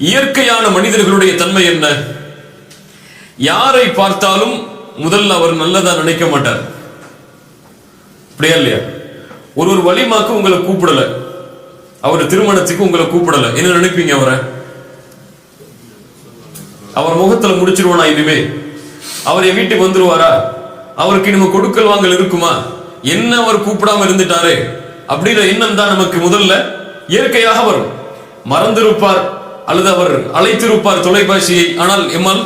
இயற்கையான மனிதர்களுடைய தன்மை என்ன? யாரை பார்த்தாலும் முதல்ல அவர் நல்லதா நினைக்க மாட்டார். அப்படியா இல்லையா? ஒரு வலிமாக்கு உங்களை கூப்பிடல, அவர் திருமணத்துக்கு உங்களை கூப்பிடல, என்ன நினைப்பீங்க? அவர் முகத்துல முடிச்சிருவானா? இனிமே அவர் என் வீட்டுக்கு வந்துருவாரா? அவருக்கு நம்ம கொடுக்கல் வாங்கல் இருக்குமா? என்ன அவர் கூப்பிடாம இருந்துட்டாரு அப்படின்ற எண்ணம் தான் நமக்கு முதல்ல இயற்கையாக வரும். மறந்திருப்பார் அல்லது அவர் அழைத்திருப்பார் தொலைபேசியை, ஆனால் எம்மால்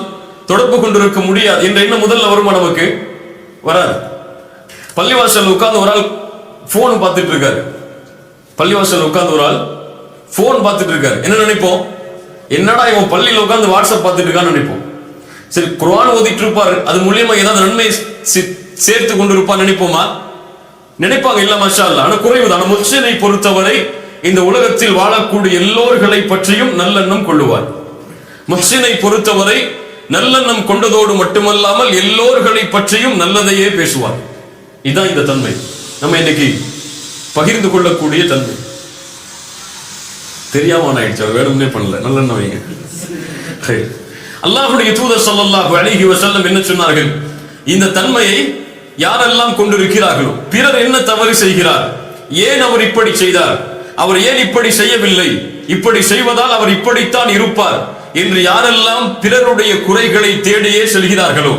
தொடர்பு கொண்டிருக்க முடியாது என்ற எண்ணம் முதல்ல வருமா? நமக்கு வராது. பள்ளிவாசல் உட்கார்ந்து ஒரு ஆள் போன் பார்த்துட்டு இருக்காரு, பள்ளிவாசல் உட்கார்ந்து ஒரு ஆள் போன் பார்த்துட்டு இருக்காரு, என்ன நினைப்போம்? என்னடா இவன் பள்ளியில் உட்கார்ந்து வாட்ஸ்அப் பார்த்துட்டு இருக்கான்னு நினைப்போம். சரி, குர்ஆன் ஓதிட்டு இருப்பார், அது மூலியமா ஏதாவது நன்மை சேர்த்து கொண்டிருப்பார் நினைப்போமா? நினைப்பாங்க, இல்ல மாஷா அல்லாஹ். ஆனா குறைவுதான். முஹ்சினை பொறுத்தவரை இந்த உலகத்தில் வாழக்கூடிய எல்லோர்களை பற்றியும் நல்லெண்ணம் கொள்ளுவார். முஹ்சினை பொறுத்தவரை நல்லெண்ணம் கொண்டதோடு மட்டுமல்லாமல் எல்லோர்களை பற்றியும் நல்லதையே பேசுவார். இதுதான் இந்த தன்மை நம்ம இன்னைக்கு பகிர்ந்து கொள்ளக்கூடிய தன்மை. தெரியாம ஆயிடுச்சு, வேணும்னே பண்ணல, நல்லெண்ணம் வைங்க. அல்லாஹ்வுடைய தூதர் ஸல்லல்லாஹு அலைஹி வஸல்லம் என்ன சொன்னார்கள்? இந்த தன்மையை யாரெல்லாம் கொண்டிருக்கிறார்களோ, பிறர் என்ன தவறு செய்கிறார், ஏன் அவர் இப்படி செய்தார், அவர் ஏன் இப்படி செய்யவில்லை, இப்படி செய்வதால் அவர் இப்படித்தான் இருப்பார் என்று யாரெல்லாம் பிறருடைய குறைகளை தேடியே செல்கிறார்களோ,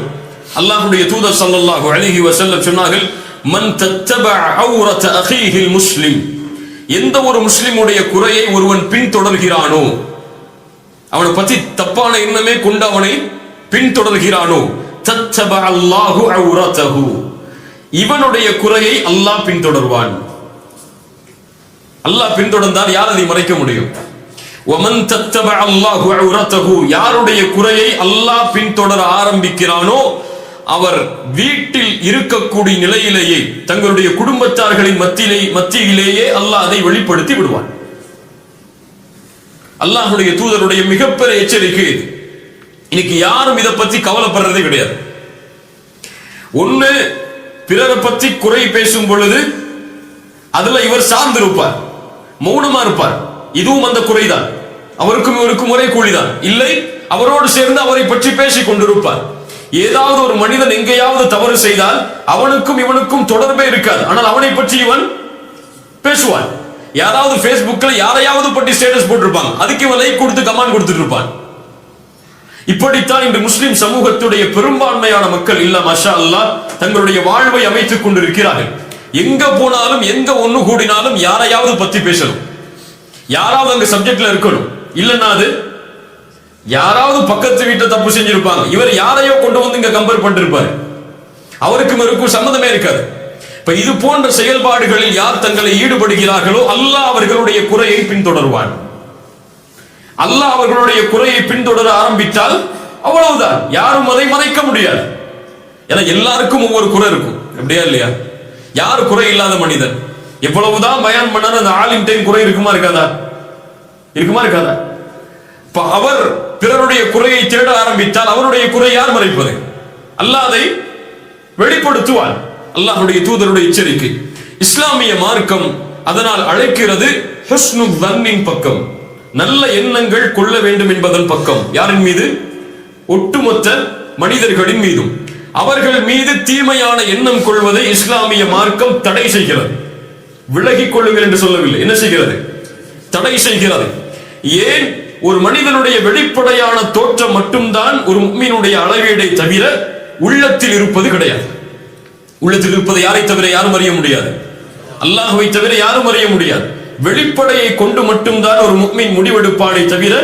அல்லாஹ்வுடைய தூதர் ஸல்லல்லாஹு அலைஹி வஸல்லம் சொன்னார்கள், மன் தத்தபஅ அவ்ரத அஹீஹில் முஸ்லிம், எந்த ஒரு முஸ்லிமுடைய குறையை ஒருவன் பின்தொடர்கிறானோ, அவனை பற்றி தப்பான எண்ணமே கொண்டு அவனை பின்தொடர்கிறானோ, தத்தபஅ அல்லாஹு அவ்ரதஹு, இவனுடைய குறையை அல்லாஹ் பின்தொடர்வான். அல்லாஹ் பின்தொடர்ந்தால் யார் அதை மறைக்க முடியும்? வமன் தத்தபஅ அல்லாஹு அவ்ரதஹு, யாருடைய குறையை அல்லாஹ் பின்தொடர ஆரம்பிக்கிறானோ அவர் வீட்டில் இருக்கக்கூடிய நிலையிலேயே, தங்களுடைய குடும்பத்தார்களின் மத்தியிலேயே அல்லாஹ் அதை வெளிப்படுத்தி விடுவான். அல்லாஹ்வுடைய தூதருடைய மிகப்பெரிய எச்சரிக்கை இது. இன்னைக்கு யாரும் இதை பத்தி கவலைப்படுறதே கிடையாது. ஒண்ணு, பிறரை பத்தி குறை பேசும் பொழுது அதுல இவர் சார்ந்து இருப்பார், மௌனமா இருப்பார், இதுவும் அந்த குறைதான், அவருக்கும் இவருக்கும் ஒரே கூலிதான். இல்லை, அவரோடு சேர்ந்து அவரை பற்றி பேசிக் கொண்டிருப்பார். ஏதாவது ஒரு மனிதன் எங்கேயாவது தவறு செய்தால் அவனுக்கும் இவனுக்கும் தொடர்பே இருக்காது, ஆனால் அவனை பற்றி இவன் பேசுவான். யாராவது Facebookல யாரையாவது பற்றி ஸ்டேட்டஸ் போட்டிருப்பாங்க, அதுக்கு இவன் லைக் கொடுத்து கமெண்ட் கொடுத்துட்டு இருப்பான். இப்படித்தான் இன்று முஸ்லிம் சமூகத்துடைய பெரும்பான்மையான மக்கள் இல்ல மாஷா அல்லாஹ் தங்களுடைய வாழ்வை அமைத்துக் கொண்டிருக்கிறார்கள். எங்க போனாலும் எங்க ஒண்ணு கூடினாலும் யாரையாவது பத்தி பேசணும், யாராவது அங்க சப்ஜெக்ட்ல இருக்கணும். இல்லன்னா அது யாராவது பக்கத்து வீட்டை தப்பு செஞ்சிருப்பாங்க, இவர் யாரையோ கொண்டு வந்து இங்க கம்பேர் பண்ணிருப்பாரு, அவருக்கும் இருக்கும் சம்மதமே இருக்காது. இப்ப இது போன்ற செயல்பாடுகளில் யார் தங்களை ஈடுபடுகிறார்களோ அல்லாஹ் அவர்களுடைய குறையை பின்தொடர்வான். அல்லாஹ் அவர்களுடைய குறையை பின்தொடர ஆரம்பித்தால் அவ்வளவுதான், யாரும் அதை மறைக்க முடியாது. ஏன்னா எல்லாருக்கும் ஒவ்வொரு குறை இருக்கும், அப்படியா இல்லையா? யாரு குறை இல்லாத மனிதன்? எவ்வளவுதான் பயான் பண்ணாலும் அந்த ஆலிம் டைம் குறை இருக்குமா இருக்காதா? இருக்குமா இருக்காதா? அவர் பிறருடைய குறையை தேட ஆரம்பித்தால் அவருடைய குறை யார் மறைப்பது? அல்லாஹ் அதை வெளிப்படுத்துவான். அல்லாஹ்வுடைய தூதருடைய எச்சரிக்கை. இஸ்லாமிய மார்க்கம் அதனால் அழைக்கிறது ஹுஸ்னு தன்னின் பக்கம், நல்ல எண்ணங்கள் கொள்ள வேண்டும் என்பதன் பக்கம். யாரின் மீது? ஒட்டுமொத்த மனிதர்களின் மீதும். அவர்கள் மீது தீமையான எண்ணம் கொள்வதை இஸ்லாமிய மார்க்கம் தடை செய்கிறது. விலகிக் கொள்ளுங்கள் என்று சொல்லவில்லை, என்ன செய்கிறது? தடை செய்கிறது. ஏன்? ஒரு மனிதனுடைய வெளிப்படையான தோற்றம் மட்டும்தான் ஒரு முஃமினுடைய அளவீடை தவிர உள்ளத்தில் இருப்பது கிடையாது. உள்ளத்தில் இருப்பதை யாரை தவிர யாரும் அறிய முடியாது, அல்லாஹ்வை தவிர யாரும் அறிய முடியாது. வெளிப்படையை கொண்டு மட்டும்தான் ஒரு முஃமின் முடிவெடுப்பானே தவிர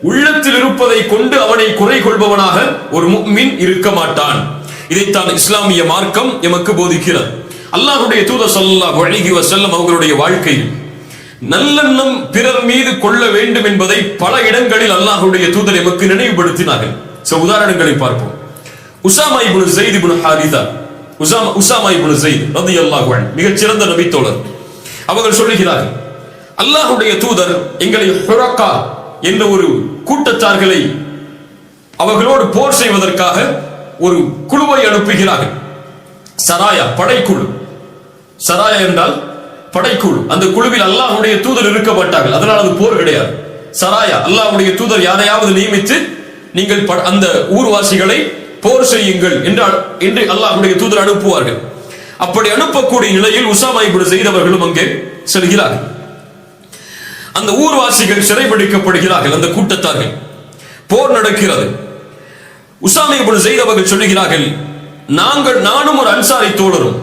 உள்ளத்தில் இருப்பதை கொண்டு அவனை குறை கொள்பவனாக ஒரு முஃமின் இருக்க மாட்டான். இதைத்தான் இஸ்லாமிய மார்க்கம் எமக்கு போதிக்கிறது. அல்லாஹ்வுடைய தூதர் ஸல்லல்லாஹு அலைஹி வஸல்லம் அவர்களுடைய வாழ்க்கையில் நல்லெண்ணம் பிறர் மீது கொள்ள வேண்டும் என்பதை பல இடங்களில் அல்லாஹ்வுடைய தூதர் எமக்கு நினைவுபடுத்தினார்கள். சில உதாரணங்களை பார்ப்போம். உஸாமா இப்னு ஸைத் இப்னு ஹாரிஸா, உஸாமா இப்னு ஸைத் ரலியல்லாஹு அன்ஹு மிகச் சிறந்த நபி தோழர். அவர்கள் சொல்லுகிறார்கள், அல்லாஹ்வுடைய தூதர் எங்களை ஹுரகா என்ற ஒரு கூட்டத்தார்களை அவர்களோடு போர் செய்வதற்காக ஒரு குழுவை அனுப்புகிறார்கள். சராயா, படைக்குழு. சராயா என்றால் படைக்குழு. அந்த குழுவில் அல்லாஹ்வுடைய தூதர் இருக்க மாட்டார்கள், அதனால் அது போர் கிடையாது. சராயா, அல்லாஹ்வுடைய தூதர் யாரையாவது நியமித்து நீங்கள் அந்த ஊர்வாசிகளை போர் செய்யுங்கள் என்று அல்லாஹ்வுடைய தூதர் அனுப்புவார்கள். அப்படி அனுப்பக்கூடிய நிலையில் உசாமா இப்னு ஸைத் அவர்களும் அங்கே செல்கிறார்கள். அந்த ஊர்வாசிகள் சிறைபிடிக்கப்படுகிறார்கள். அந்த கூட்டத்தார்கள், போர் நடக்கிறது. உசாமா இப்னு ஸைத் அவர்கள் சொல்லுகிறார்கள், நானும் ஒரு அன்சாரி தோழரும்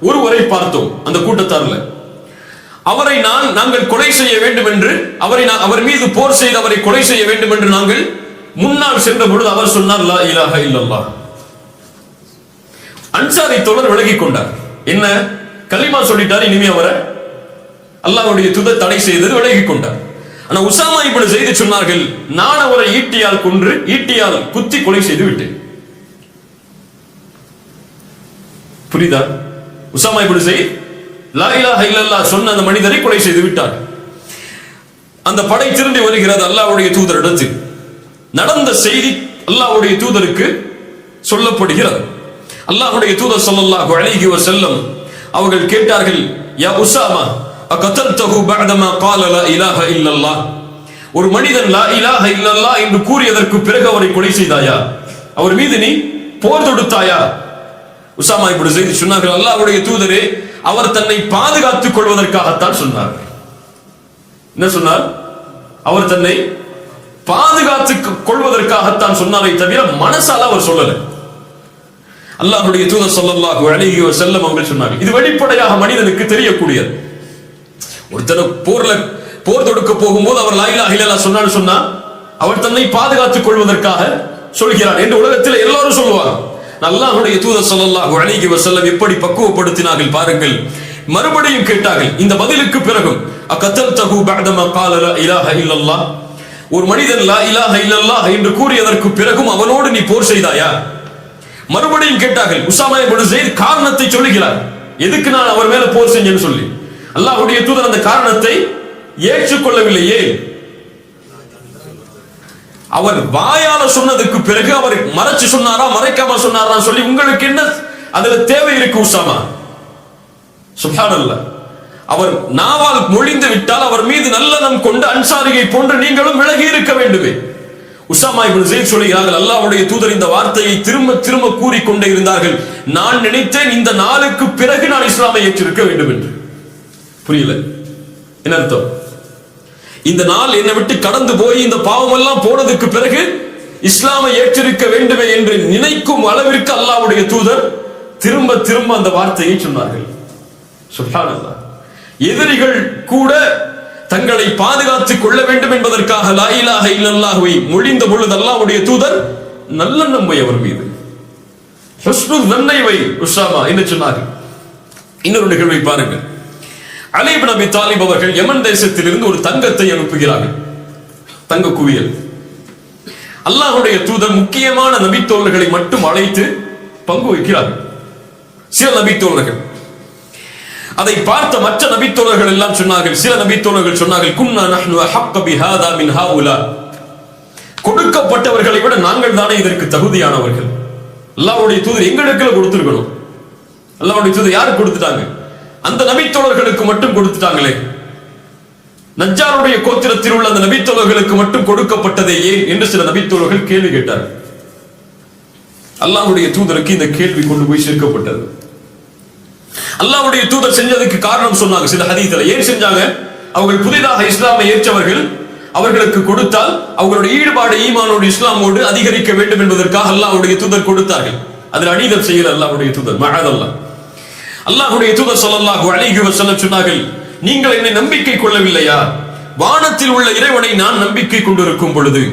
ஒருவரை பார்த்தோம் அந்த கூட்டத்தாரில். அவரை நாங்கள் கொலை செய்ய வேண்டும் என்று, அவர் மீது போர் செய்து அவரை கொலை செய்ய வேண்டும் என்று நாங்கள் முன்னால் சென்ற பொழுது அவர் சொன்னார், லா இலாஹ இல்லல்லாஹ். அன்சாரி தோழர் விலகிக் கொண்டார். என்ன, கலிமா சொல்லிட்டார், இனிமே அவரை அல்லாஹ்வுடைய தூதர் தடை செய்தது, விலகிக் கொண்டார். ஆனா உசாமா இப்னு ஸைத் சொன்னார்கள், நான் அவரை ஈட்டியால் குத்தி கொலை செய்து விட்டேன். புரியுதா? உசாமா இப்னு ஸைத் லா இலாஹ இல்லல்லாஹ் சொன்ன அந்த மனிதரை கொலை செய்து விட்டார். அந்த படை திரும்பி வருகிறது அல்லாஹ்வுடைய தூதரிடத்தில். நடந்த செய்தி அல்லாஹ்வுடைய தூதருக்கு சொல்லப்படுகிறது. அல்லாஹ்வுடைய தூதர் ஸல்லல்லாஹு அலைஹி வஸல்லம் அவர்கள் கேட்டார்கள், யா உசாமா அகதல்தஹு பஅதமா قال لا இலாஹ இல்லல்லாஹ், ஒரு மனிதன் லா இலாஹ இல்லல்லாஹ் என்று கூறியதற்கு பிறகு அவரை கொலை செய்தாயா? அவர் மீது நீ போர் தொடுத்தாயா? உசாமா இப்னு ஸைத் சொன்னார்கள், அல்லாஹ்வுடைய தூதரே, அவர் தன்னை பாதுகாத்துக் கொள்வதற்காகத்தான் சொன்னார். என்ன சொன்னார்? அவர் தன்னை பாதுகாத்துக் கொள்வதற்காகத்தான் சொன்னாரை தவிர மனசால அவர் சொல்லல. அல்லாஹ்வுடைய தூதர் ஸல்லல்லாஹு அலைஹி வஸல்லம் அவர்கள் சொன்னார்கள், இது வெளிப்படையாக மனிதனுக்கு தெரியக்கூடியது. ஒருத்தர் போர் தொடுக்க போகும்போது அவர் லா இலாஹ இல்லல்லாஹ் சொன்னா அவர் தன்னை பாதுகாத்துக் கொள்வதற்காக சொல்கிறார் என்று உலகத்தில் எல்லாரும் சொல்லுவாங்க. அல்லாஹ்வுடைய தூதர் ஸல்லல்லாஹு அலைஹி வஸல்லம் எப்படி பக்குவப்படுத்தினார்கள் பாருங்கள். மறுபடியும் கேட்டார்கள் இந்த பதிலுக்கு பிறகும், அகதல்தஹு பஅதமா قال لا இலாஹ இல்லல்லாஹ், ஒரு மனிதன் லா இலாஹ இல்லல்லாஹ் என்று கூறியதற்கு பிறகும் அவனோடு நீ போர் செய்தாயா? மறுபடியும் கேட்டார்கள். உசாமா இப்னு ஸைத் காரணத்தை சொல்லுகிறார், எதுக்கு நான் அவர் மேல போர் செஞ்சேன்னு சொல்லி. அல்லாஹ்வுடைய தூதர் அந்த காரணத்தை ஏற்றுக்கொள்ளவில்லையே. அவர் வாயால சொன்னதுக்கு பிறகு அவர் மறைச்சு சொன்னாரா மறைக்காம சொன்னாரா சொல்லி உங்களுக்கு என்ன அதுல தேவை இருக்கு உசாமா? சுப்ஹானல்லாஹ். அவர் நாவால் மொழிந்து விட்டால் அவர் மீது நல்லெண்ணம் கொண்டு அன்சாரியை போன்று நீங்களும் விலகி இருக்க வேண்டுமே. உசாமா இப்னு ஸைத் சொல்கிறார்கள், அல்லாஹ்வுடைய தூதர் இந்த வார்த்தையை திரும்ப திரும்ப கூறிக்கொண்டே இருந்தார்கள், நான் நினைத்தேன் இந்த நாளுக்கு பிறகு நான் இஸ்லாமை ஏற்றிருக்க வேண்டும் என்று. புரியல என்ன அர்த்தம்? இந்த நாள் என்னை விட்டு கடந்து போய் இந்த பாவம் எல்லாம் போனதுக்கு பிறகு இஸ்லாமை ஏற்றிருக்க வேண்டுமே என்று நினைக்கும் அளவிற்கு அல்லாஹ்வுடைய தூதர் திரும்ப திரும்ப அந்த வார்த்தையை சொன்னார்கள். சுப்ஹானல்லாஹ். எதிரிகள் கூட தங்களை பாதுகாத்துக் கொள்ள வேண்டும் என்பதற்காக லா இலாஹ இல்லல்லாஹ்வை மொழிந்த பொழுது அல்லாஹ்வுடைய தூதர் நல்லெண்ணம் வை அவர் மீது, ஹுஸ்னுல் தன்னை வை உஸாமா என்று சொன்னார்கள். இன்னொரு நிகழ்வை பாருங்கள். அலி இப்னு அபி தாலிப் அவர்கள் யமன் தேசத்திலிருந்து ஒரு தங்கத்தை அனுப்புகிறார்கள், தங்க குவியல். அல்லாஹ்வுடைய தூதர் முக்கியமான நபித்தோழர்களை மட்டும் அழைத்து பங்கு வைக்கிறார்கள். சில நபித்தோழர்கள் அதை பார்த்த மற்ற நபித்தோழர்கள் எல்லாம் சொன்னார்கள், சில நபித்தோழர்கள் சொன்னார்கள், குன்னா நஹ்னு அஹக்க பிஹாதா மின் ஹாஉலா, கொடுக்கப்பட்டவர்களை விட நாங்கள் தானே இதற்கு தகுதியானவர்கள். அல்லாஹ்வுடைய தூதர் எங்களுக்கு கொடுத்திருக்கணும். அல்லாஹ்வுடைய தூதர் யாருக்கு கொடுத்துட்டாங்க? அந்த நபித்தோழர்களுக்கு மட்டும் கொடுத்துட்டாங்களே. நஜ்ஜாருடைய கோத்திரத்தில் உள்ள அந்த நபித்தோழர்களுக்கு மட்டும் கொடுக்கப்பட்டதே ஏன் என்று சில நபித்தோழர்கள் கேள்வி கேட்டார்கள். அல்லாஹ்வுடைய தூதருக்கு இந்த கேள்வி கொண்டு போய் சேர்க்கப்பட்டது. அல்லாஹ்வுடைய தூதர் செஞ்சதுக்கு காரணம் சொன்னாங்க சில ஹதீஸ்ல. ஏன் செஞ்சாங்க? அவர்கள் புதிதாக இஸ்லாமை ஏற்றவர்கள், அவர்களுக்கு கொடுத்தால் அவர்களுடைய ஈடுபாடு ஈமானோடு இஸ்லாமோடு அதிகரிக்க வேண்டும் என்பதற்காக அல்லாஹ்வுடைய தூதர் கொடுத்தார்கள். அதில் அநீதம் செய்யல அல்லாஹ்வுடைய தூதர், மஅதல்லாஹ். அல்லாஹ்வுடைய தூதர் ஸல்லல்லாஹு அலைஹி வஸல்லம் சொன்னார்கள், நீங்கள் என்னை நம்பிக்கை கொள்ளவில்லையா? வானத்தில் உள்ள இறைவனை நான் நம்பிக்கை கொண்டிருக்கும் பொழுது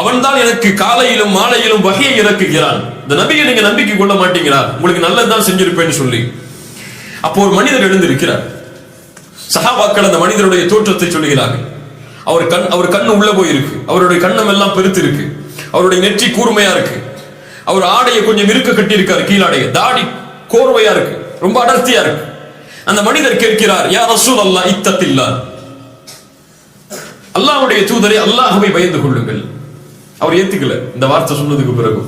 அவன்தான் எனக்கு காலையிலும் மாலையிலும் வஹியை இறக்குகிறான். இந்த நபியை நீங்க நம்பிக்கை கொள்ள மாட்டீங்களா? உங்களுக்கு நல்லதுதான் செஞ்சிருப்பேன்னு சொல்லி. அப்போ ஒரு மனிதர் எழுந்திருக்கிறார். சஹாபாக்கள் அந்த மனிதருடைய தோற்றத்தை சொல்லுகிறார்கள். அவர் கண்ணு உள்ள போயிருக்கு, அவருடைய கண்ணம் எல்லாம் பெருத்து இருக்கு, அவருடைய நெற்றி கூர்மையா இருக்கு, அவர் ஆடையை கொஞ்சம் இருக்க கட்டி இருக்காரு, கீழாடைய தாடி கோர்வையா இருக்கு, ரொம்ப அடர்த்தியா இருக்கு. அந்த மனிதர் கேட்கிறார், யா ரசூலல்லாஹ் இத்தகில்லாஹ், அல்லாஹ்வுடைய தூதரே அல்லாஹ்வை பயந்து கொள்ளுங்கள். அவர் ஏத்துக்கல இந்த வார்த்தை சொன்னதுக்கு பிறகு.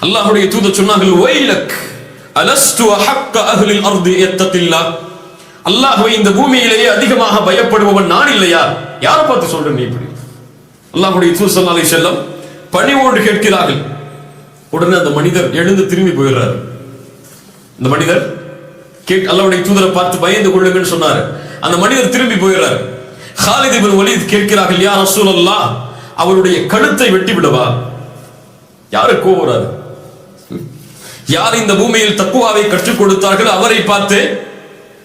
அல்லாஹ்வுடைய தூதர் சொன்னார்கள், வைலக் அலஸ்து அஹக்க அஹ்லில் அர்தி இத்தகில்லாஹ், அல்லாஹ்வை இந்த பூமியிலேயே அதிகமாக பயப்படுபவன் நான் இல்லையா? யாரை பார்த்து சொல்றேன் நீ இப்படி? அல்லாஹ்வுடைய தூதர் ஸல்லல்லாஹு அலைஹி வஸல்லம் பணிவோடு கேட்கிறார்கள். உடனே அந்த மனிதர் எழுந்து திரும்பி போயிடுறார். இந்த மனிதர் அல்லாஹ்வுடைய தூதரை பார்த்து பயந்து கொள்ளுங்கன்னு சொன்னார். அந்த மனிதர் திரும்பி போயிடுறார். காலித் இப்னு வலீத் கேட்கிறார்கள், யா ரசூலல்லாஹ், அவருடைய கழுத்தை வெட்டி விடவா? யாரு கோவராது? யார் இந்த பூமியில் தக்குவாவை கற்றுக் கொடுத்தார்கள் அவரை பார்த்து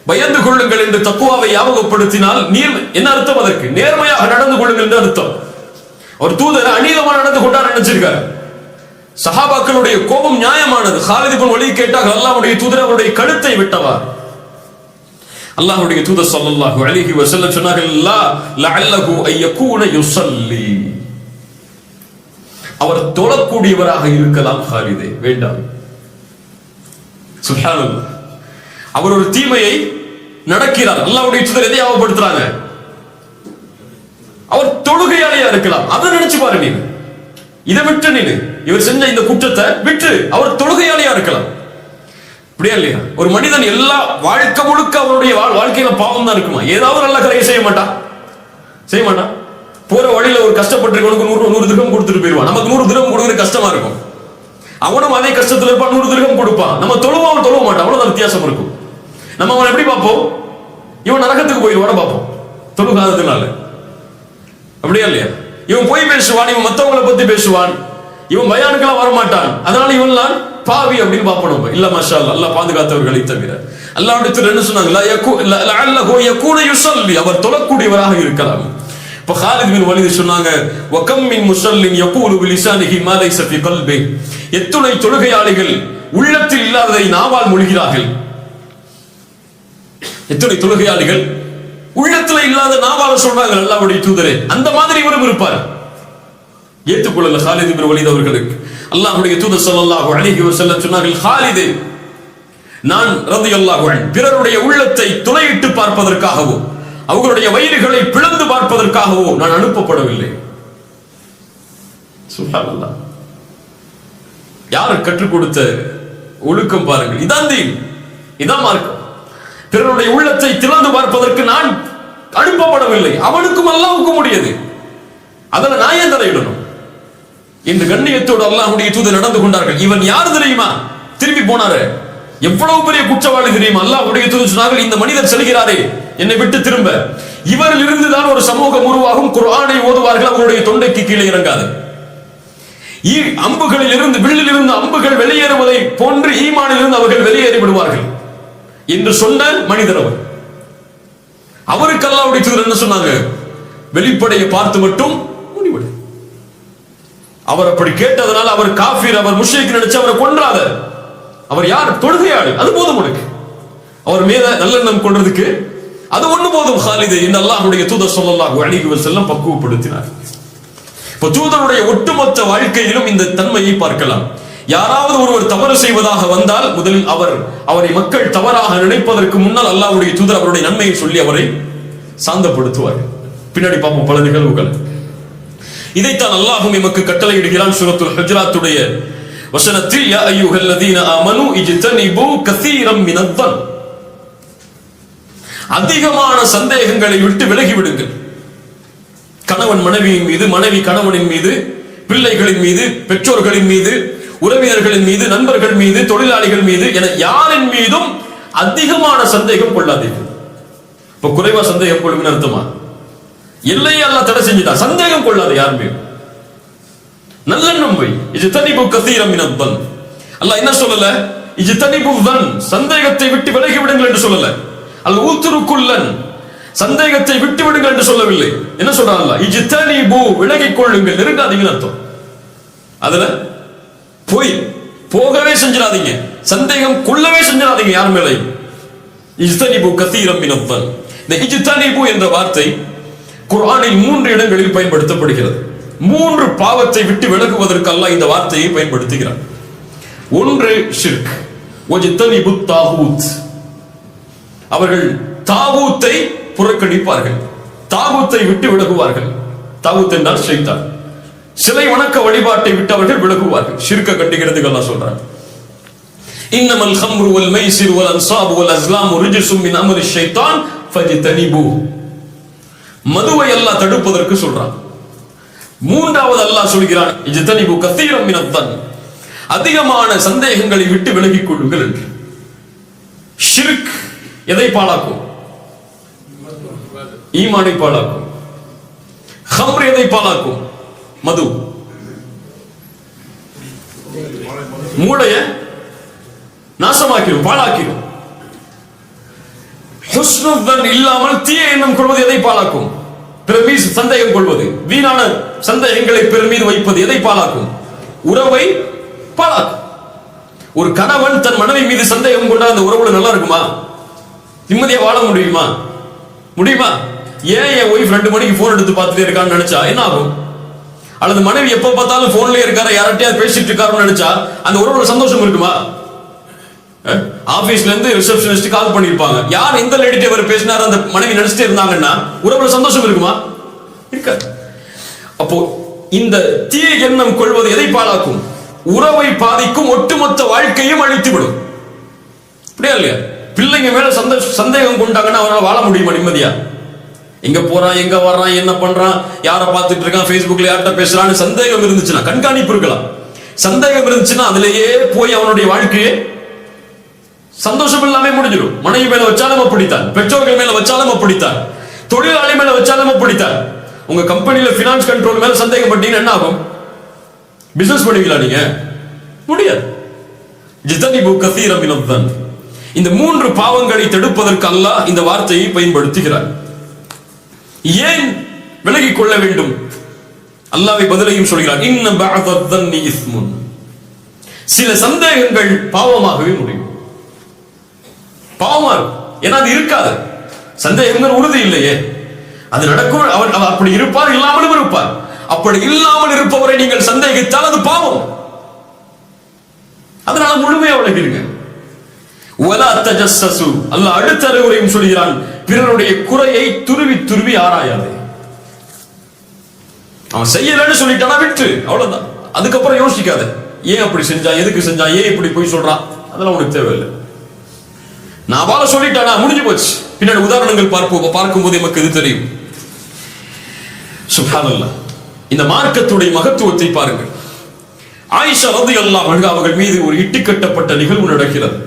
பயந்து கொள்ளுங்கள் என்று தக்குவாவை ஞாபகப்படுத்தினால் நீர் என்ன அர்த்தம்? அதற்கு நேர்மையாக நடந்து கொள்ளுங்கள் என்று அர்த்தம். அவர் தூதர் அநீதமா நடந்து கொண்டார் நினைச்சிருக்கார். சஹாபாக்களுடைய கோபம் நியாயமானது. காலித் இப்னு வலீத் கேட்டார்கள், அல்லாஹ்வுடைய தூதர் அவருடைய கழுத்தை வெட்டவா? அல்லாஹ்வுடைய தூதர் ஸல்லல்லாஹு அலைஹி வஸல்லம் சொன்னார்கள், லா லஅல்லஹு அய்யகூன யுஸல்லி, அவர் தொழக்கூடியவராக இருக்கலாம் காலிதே, வேண்டாம். சுப்ஹானல்லாஹ். அவர் ஒரு தீமையை நடக்கிறார். அல்லாஹ்வுடைய தூதர் எதை ஞாபகப்படுத்துறாங்க? அவர் தொழுகையாளியா இருக்கலாம். அதை நினைச்சு பாரு நீ. இதை விட்டு நீ இவர் செஞ்ச இந்த குற்றத்தை விட்டு அவர் தொழுகையாளியா இருக்கலாம். அப்படியா இல்லையா? ஒரு மனிதன் எல்லா வாழ்க்கை முழுக்க அவருடைய வாழ்க்கையில பாவம் தான் இருக்குமா? ஏதாவது நல்ல கரையை செய்ய மாட்டான். போற வழியில ஒரு கஷ்டப்பட்டு 100 திரகம் கொடுத்துட்டு போயிருவான். நமக்கு 100 திரகம் கொடுக்குறது கஷ்டமா இருக்கும். அவனும் அதே கஷ்டத்துல இருப்பான், 100 திரகம் கொடுப்பான். நம்ம தொழுவோம், அவன் தொழுவ மாட்டான். அவ்வளவுதான் வித்தியாசம் இருக்கும். நம்ம அவன் எப்படி பார்ப்போம்? இவன் நரகத்துக்கு போயிடுவான பார்ப்போம், தொழுகாததுனால. அப்படியா இல்லையா? இவன் போய் பேசுவான், இவன் மத்தவங்களை பத்தி பேசுவான், இவன் பயானுக்கெல்லாம் வரமாட்டான், அதனால இவன்லாம் பாவி அப்படின்னு பார்ப்போம். இல்ல மாஷா அல்லாஹ், அல்லாஹ் பாதுகாத்தவர்களை தவிர. அல்லாஹ்வுடைய தூதர் என்ன சொன்னாங்க? லஅல்லஹு யகூன யுஸல்லி, அவர் தொழக்கூடியவராக இருக்கலாம். இப்ப காலித் பின் வலீத் சொன்னாங்க, வகம் மின் முஸல்லின் யகூலு பிலிசானிஹி மா லைஸ ஃபீ கல்பி, எத்துணை தொழுகையாளிகள் உள்ளத்தில் இல்லாததை நாவால் மொழிகிறார்கள். எத்துணை தொழுகையாளிகள் உள்ளத்துல இல்லாத நாவால சொல்றாங்க அல்லாஹ்வுடைய தூதரே. அந்த மாதிரி இவரும் இருப்பார். ஏற்றுக்கொள்ளல காலித் பின் வலீத் அவர்களுக்கு. அல்லாஹ்வுடைய தூதர் ஸல்லல்லாஹு அலைஹி வஸல்லம் சொன்னார்கள், காலிதே, நான் ரலியல்லாஹு அன்ஹு பிறருடைய உள்ளத்தை துளையிட்டு பார்ப்பதற்காகவோ அவர்களுடைய வயிறுகளை பிளந்து பார்ப்பதற்காகவோ நான் அனுப்பப்படவில்லை. சுப்ஹானல்லாஹ். யார் கற்றுக் கொடுத்த ஒழுக்கம் பாருங்கள். இதான் தீன், இதான் மார்க்கம். பிறருடைய உள்ளத்தை திறந்து பார்ப்பதற்கு நான் அனுப்பப்படவில்லை. அவனுக்கும் அல்லாஹ்வுக்கும் முடியாது. அதில் நான் ஏன் தலையிடணும் என்று கண்ணியத்தோடு அல்லாஹ்வுடைய தூதர் நடந்து கொண்டார்கள். இவன் யார் தெரியுமா? திரும்பி போனாரு. எவ்வளவு பெரிய குற்றவாளி தெரியுமா? அல்லாஹ்வுடைய தூதர் சொன்னார்கள், இந்த மனிதர் செல்கிறாரே என்னை விட்டு திரும்ப, இவரில் இருந்துதான் ஒரு சமூகம் உருவாகும். குர்ஆனை ஓதுவார்கள், அவருடைய தொண்டைக்கு கீழே இறங்காது. அம்புகளில் இருந்து வில்லில் இருந்து அம்புகள் வெளியேறுவதை போன்று ஈமானில் இருந்து அவர்கள் வெளியேறி விடுவார்கள் என்று சொன்ன மனிதர் அவர். அவருக்கு அல்லாஹ்வுடைய தூதர் என்ன சொன்னாங்க? வெளிப்படையை பார்த்து மட்டும் முடிவிடு. அவர் அப்படி கேட்டதனால் அவர் காஃபிர், அவர் முஷ்ரிக் நினைச்சு அவரை கொன்றாத. அவர் யார்? தொழுகையாளி. அது போதும் உனக்கு. அவர் மேல நல்லெண்ணம் கொண்டதுக்கு அது ஒண்ணு போதும் காலிதே என்று அல்லாஹ்வுடைய தூதர் ஸல்லல்லாஹு அலைஹி வஸல்லம் பக்குவப்படுத்தினார். இப்ப தூதருடைய ஒட்டுமொத்த வாழ்க்கையிலும் இந்த தன்மையை பார்க்கலாம். யாராவது ஒருவர் தவறு செய்வதாக வந்தால் முதலில் அவரை மக்கள் தவறாக நினைப்பதற்கு முன்னால் அல்லாஹ்வுடைய தூதர் அவருடைய நன்மையை சொல்லி அவரை சாந்தப்படுத்துவார். பின்னாடி பார்ப்போம் பல நிகழ்வுகள். இதைத்தான் அல்லாஹ் நமக்கு கட்டளையிடுகிறான் சூரத்துல் ஹுஜராத்துடைய வசனத்தில், யா அய்யுஹல்லதீன ஆமனு இஜ்தனிபு கஸீரம் மினத்-தன், அதிகமான சந்தேகங்களை விட்டு விலகி விடுங்கள். கணவன் மனைவியின் மீது, மனைவி கணவனின் மீது, பிள்ளைகளின் மீது, பெற்றோர்களின் மீது, உறவினர்களின் மீது, நண்பர்கள் மீது, தொழிலாளிகள் மீது என யாரின் மீதும் அதிகமான சந்தேகம் கொள்ளாதீர்கள். இப்ப குறைவா சந்தேகம் கொள்ளும் அர்த்தமா? எல்லையை அல்லாஹ் தடை செஞ்சுட்டான். சந்தேகம் கொள்ளாத யார் மீது, நல்லெண்ணம் வை. இஜ்தனிபு கஸீரம் மினத்-தன். அல்லாஹ் என்ன சொல்லல? இஜ்தனிபு தன், சந்தேகத்தை விட்டு விலகி விடுங்கள் என்று சொல்லல. அல் உத்ருக்குல்லன், சந்தேகத்தை விட்டு விடுங்கள் என்று சொல்லவில்லை. என்ன சொல்றான் அல்லாஹ்? இஜ்தனிபு, விலகிக் கொள்ளுங்கள், நெருங்காதீங்கன்னு அர்த்தம். அதுல போகவே செஞ்சிடாதீங்க, சந்தேகம் கொள்ளவே செஞ்சிடாதீங்க யார் மேலே. இஜ்தனிபு கஸீரம் மினத்-தன். இந்த இஜ்தனிபு என்ற வார்த்தை குர்ஆனில் 3 இடங்களில் பயன்படுத்தப்படுகிறது. 3 பாவத்தை விட்டு விலகுவதற்கு அல்லாஹ் இந்த வார்த்தையை பயன்படுத்துகிறார். ஒன்று ஷிர்க், வஜ்தனிபு தாகூத், அவர்கள் தாகூத்தை புறக்கணிப்பார்கள், தாகூத்தை விட்டு விலகுவார்கள். தாகூத் என்றால் ஷைத்தான். சிலை வணக்க வழிபாட்டை விட்டு அவர்கள் விலகுவார்கள். ஷிர்க்க கட்டுகிறதுக்கு அல்லாஹ் சொல்றார். இன்னமல் ஹம்ரு வல் மைசிர் வல் அன்சாபு வல் அஸ்லாமு ரிஜ்சும் மின் அம்ரி ஷைத்தான் ஃபஜ்தனிபு. மதுவை அல்லாஹ் தடுப்பதற்கு சொல்றான். மூன்றாவது அல்லாஹ் சொல்கிறான் இஜ்தனிபு கஸீரம் மினத் தன், அதிகமான சந்தேகங்களை விட்டு விலகிக் கொள்ளுங்கள் என்று. ஷிர்க் எதை பாழாக்கும்? ஈமானை பாழாக்கும். ஹம்ர் எதை பாழாக்கும்? மது. மூளைய நாசமாக்கிடும், பாழாக்கிடும். ஹுஸ்னுத்தன் இல்லாமல் தீய எண்ணம் கொள்வது எதை பாழாக்கும்? பிறர் மீது சந்தேகம் கொள்வது, வீணான சந்தேகங்களை பிறர் மீது வைப்பது எதை பாழாக்கும்? உறவை பாழாக்கும். ஒரு கணவன் தன் மனைவி மீது சந்தேகம் கொண்டா அந்த உறவுல நல்லா இருக்குமா? நிம்மதியா வாழ முடியுமா? முடியுமா? ஏன் என் ஒய்ஃப் 2 மணிக்கு போன் எடுத்து பார்த்துட்டே இருக்கான்னு நினைச்சா என்ன ஆகும்? அல்லது மனைவி எப்ப பார்த்தாலும் போன்லயே இருக்காரு, யார்கிட்டயாவது பேசிட்டு இருக்காருன்னு நினைச்சா அந்த உறவுல சந்தோஷம் இருக்குமா? ஆபீஸ்ல இருந்து ரிசப்ஷனிஸ்ட் கால் பண்ணிருப்பாங்க, யார் இந்த லேடிட்ட அவர் பேசினாரு அந்த மனைவி நினைச்சிட்டே இருந்தாங்கன்னா உறவுல சந்தோஷம் இருக்குமா? இருக்காது. அப்போ இந்த தீய எண்ணம் கொள்வது எதை பாழாக்கும்? உறவை பாதிக்கும், ஒட்டுமொத்த வாழ்க்கையும் அழித்து விடும். அப்படியா இல்லையா? பிள்ளைங்க மேல சந்தேகம் கொண்டாங்கன்னா அவரால் வாழ முடியுமா நிம்மதியா? எங்க போறான், எங்க வர்றான், என்ன பண்றான், யாரை பார்த்துட்டு இருக்கான், Facebookல யார்கிட்ட பேசுறான்னு சந்தேகம் இருந்துச்சுன்னா, கண்காணிப்பு இருக்கலாம். சந்தேகம் இருந்துச்சுன்னா அதுலயே போய் அவனுடைய வாழ்க்கையே சந்தோஷம் இல்லாம முடிஞ்சிடும். மனைவி மேல வச்சாலும் அப்படித்தான், பெற்றோர்கள் மேல வச்சாலும் அப்படித்தான், தொழிலாளி மேல வச்சாலும் அப்படித்தான். உங்க கம்பெனில பினான்ஸ் கண்ட்ரோல் மேல சந்தேகம் பட்டீங்கன்னா என்ன ஆகும்? பிசினஸ் பண்ணுவீங்களா நீங்க? முடியாது. ஜிதனிபு கஸீரம் மினத் தன். இந்த 3 பாவங்களை தடுப்பதற்கு அல்லாஹ் இந்த வார்த்தையை பயன்படுத்துகிறார். ஏன் விலகிக் கொள்ள வேண்டும்? அல்லாஹ்வை பதிலையும் சொல்கிறார். இன்ன பஅத தன்னி இஸ்முன். சில சந்தேகங்கள் பாவமாகவே முடியும். பாவமா ஏன்னா அது இருக்காது, சந்தேகங்கள் உறுதி இல்லையே, அது நடக்கும். அவர் அப்படி இருப்பார், இல்லாமலும் இருப்பார். அப்படி இல்லாமல் இருப்பவரை நீங்கள் சந்தேகித்தால் அது பாவம். அதனால முழுமையா விலகிருங்க. வலா தஜஸ்ஸசு. அல்லாஹ் அடுத்த அறிவுரையும் சொல்கிறான், பிறருடைய குறையை துருவி துருவி ஆராயாதே. அவன் செய்யலன்னு சொல்லிட்டானா விட்டு, அவ்வளவுதான். அதுக்கப்புறம் யோசிக்காத, ஏன் அப்படி செஞ்சா, எதுக்கு செஞ்சா, ஏன் இப்படி போய் சொல்றான், அதெல்லாம் உனக்கு தேவையில்லை. நான் வாழ சொல்லிட்டானா முடிஞ்சு போச்சு. பின்னாடி உதாரணங்கள் பார்க்கும்போது நமக்கு இது தெரியும். சுப்ஹானல்லாஹ். இந்த மார்க்கத்துடைய மகத்துவத்தை பாருங்கள். ஆயிஷா ரலியல்லாஹு அன்ஹா அவர்கள் மீது ஒரு இட்டு கட்டப்பட்ட நிகழ்வு நடக்கிறது.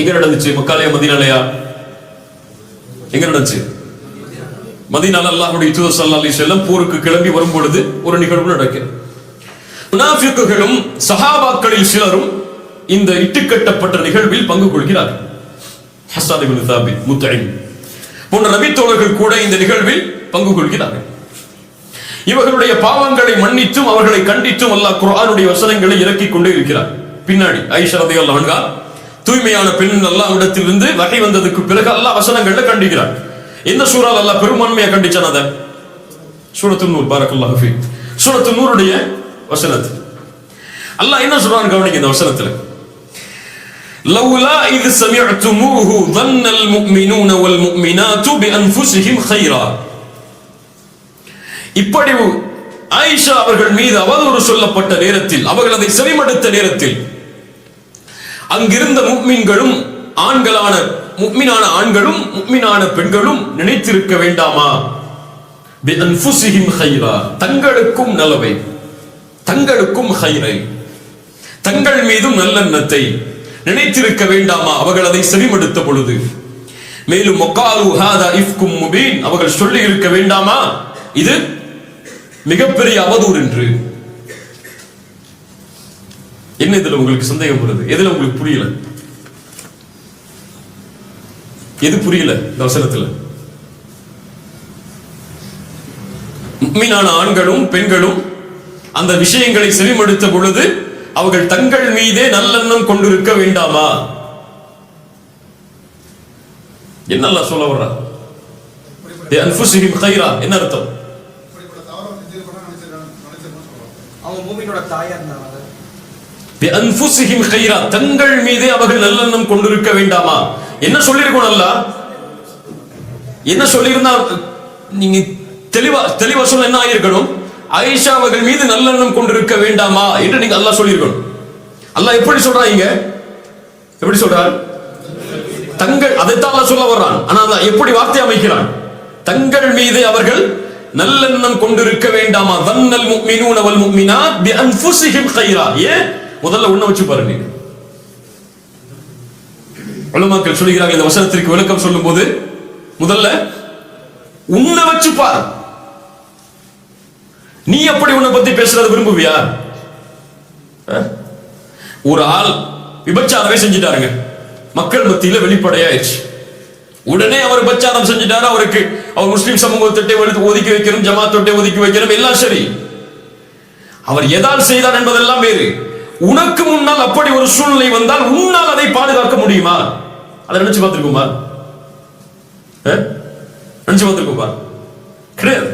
எங்க நடந்துச்சு? மக்காலயா மதீனாலயா? எங்க நடந்துச்சு? மதீனால அல்லாஹ்வுடைய தூதர் ஸல்லல்லாஹு அலைஹி வஸல்லம் போருக்கு கிளம்பி வரும் பொழுது ஒரு நிகழ்வு நடக்கிறது. முனாஃபிக்குகளும் சஹாபாக்களில் சிலரும் இந்த இட்டுக்கட்டப்பட்ட நிகழ்வில் பங்கு கொள்கிறார்கள். ஹஸ்ஸான் இப்னு தாபித், முத்இம் போன்ற நபி தோழர்கள் கூட இந்த நிகழ்வில் பங்கு கொள்கிறார்கள். இவர்களுடைய பாவங்களை மன்னித்தும் அவர்களை கண்டித்தும் அல்லாஹ் குர்ஆனுடைய வசனங்களை இறக்கிக் கொண்டே இருக்கிறார். பின்னாடி ஆயிஷா ரலியல்லாஹு அன்ஹா தூய்மையான பெண் அல்லாஹ்விடத்திலிருந்து வகை வந்ததுக்கு பிறகு அல்லாஹ் வசனங்களை கண்டிக்கிறார். எந்த சூறால அல்லாஹ் பெரும்பான்மையா கண்டிச்சான்? அத சூரத்துன் நூர். பாரக்கல்லாஹு ஃபீக். சூரத்துன் நூருடைய வசனத்தில் அல்லாஹ் என்ன சொல்றான் கவனிங்க. இந்த வசனத்துல லவ்லா இத் சமிஅதுமூஹு ظنல் முஃமினூன வல் முஃமினாத்து பிஅன்ஃபுஸிஹிம் கைரா. இப்படி ஆயிஷா அவர்கள் மீது அவதூறு சொல்லப்பட்ட நேரத்தில், அவர்கள் அதை செவிமடுத்த நேரத்தில், அங்கிருந்த முஃமின்களும் ஆண்களான முஃமினான ஆண்களும் முஃமினான பெண்களும் நினைத்திருக்க வேண்டாமா? பிஅன்ஃபுஸிஹிம் கைரா, தங்களுக்கும் நலவை, தங்களுக்கும் கைரை, தங்கள் மீதும் நல்லெண்ணத்தை நினைத்திருக்க வேண்டாமா? அவர்கள் அதை செவிமடுத்த பொழுது. மேலும் வகாலு ஹாதா இஃப்கும் முபீன், அவர்கள் சொல்லி இருக்க வேண்டாமா இது மிகப்பெரிய அவதூறு என்று. என்ன இதுல உங்களுக்கு சந்தேகம் வருது? எதுல உங்களுக்கு புரியல? எது புரியல இந்த வசனத்துல? முஃமினான ஆண்களும் பெண்களும் அந்த விஷயங்களை செவிமடுத்த பொழுது அவர்கள் தங்கள் மீதே நல்லெண்ணம் கொண்டிருக்க வேண்டாமா? என்ன அல்லாஹ் சொல்ல வர்றார்? அன்ஃபுஸிஹிம் கைரா என்ன அர்த்தம்? அவங்க மூமினோட தாயா இருந்தாங்க. அன்ஃபுஸிஹிம் கைரா, தங்கள் மீதே அவர்கள் நல்லெண்ணம் கொண்டிருக்க வேண்டாமா? என்ன சொல்லிருக்கணும் அல்லாஹ்? என்ன சொல்லியிருந்தா நீங்க தெளிவா சொல்ல என்ன ஆயிருக்கணும்? ஆயிஷா அவர்கள் மீது நல்லெண்ணம் கொண்டிருக்க வேண்டாமா என்று நீங்க அல்லாஹ் சொல்லியிருக்கணும். அல்லாஹ் எப்படி சொல்றாங்க? எப்படி சொல்றார்? தங்கள், அதைத்தான் அல்லாஹ் சொல்ல வர்றான். ஆனால் எப்படி வார்த்தை அமைக்கிறான்? தங்கள் மீது அவர்கள் நல்லெண்ணம் கொண்டிருக்க வேண்டாமா? வன்னல் முஃமினூன வல் முஃமினாத் பி அன்ஃபுஸிஹிம் கைரா. ஏன்? முதல்ல உன்ன வச்சு பாருங்க. உலமாக்கள் சொல்கிறார்கள் இந்த வசனத்திற்கு விளக்கம் சொல்லும்போது, முதல்ல உன்னை வச்சு பார். நீ எப்படி உன்னை பத்தி பேசுறது விரும்புவியா? ஒரு ஆள் விபச்சாரமே செஞ்சிட்டாருங்க, மக்கள் மத்தியில வெளிப்படையாயிடுச்சு. உடனே அவர் விபச்சாரம் செஞ்சிட்டாரு, அவருக்கு அவர் முஸ்லிம் சமூகத்தை ஒதுக்கி வைக்கணும், ஜமாத்தொட்டை ஒதுக்கி வைக்கணும், எல்லாம் சரி. அவர் எதால் செய்தார் என்பதெல்லாம் வேறு. உனக்கு முன்னால் அப்படி ஒரு சூழ்நிலை வந்தால் உன்னால் அதை பாதுகாக்க முடியுமா? அதை நினைச்சு பார்த்திருக்குமா? நினைச்சு பார்த்திருக்குமா? கிடையாது.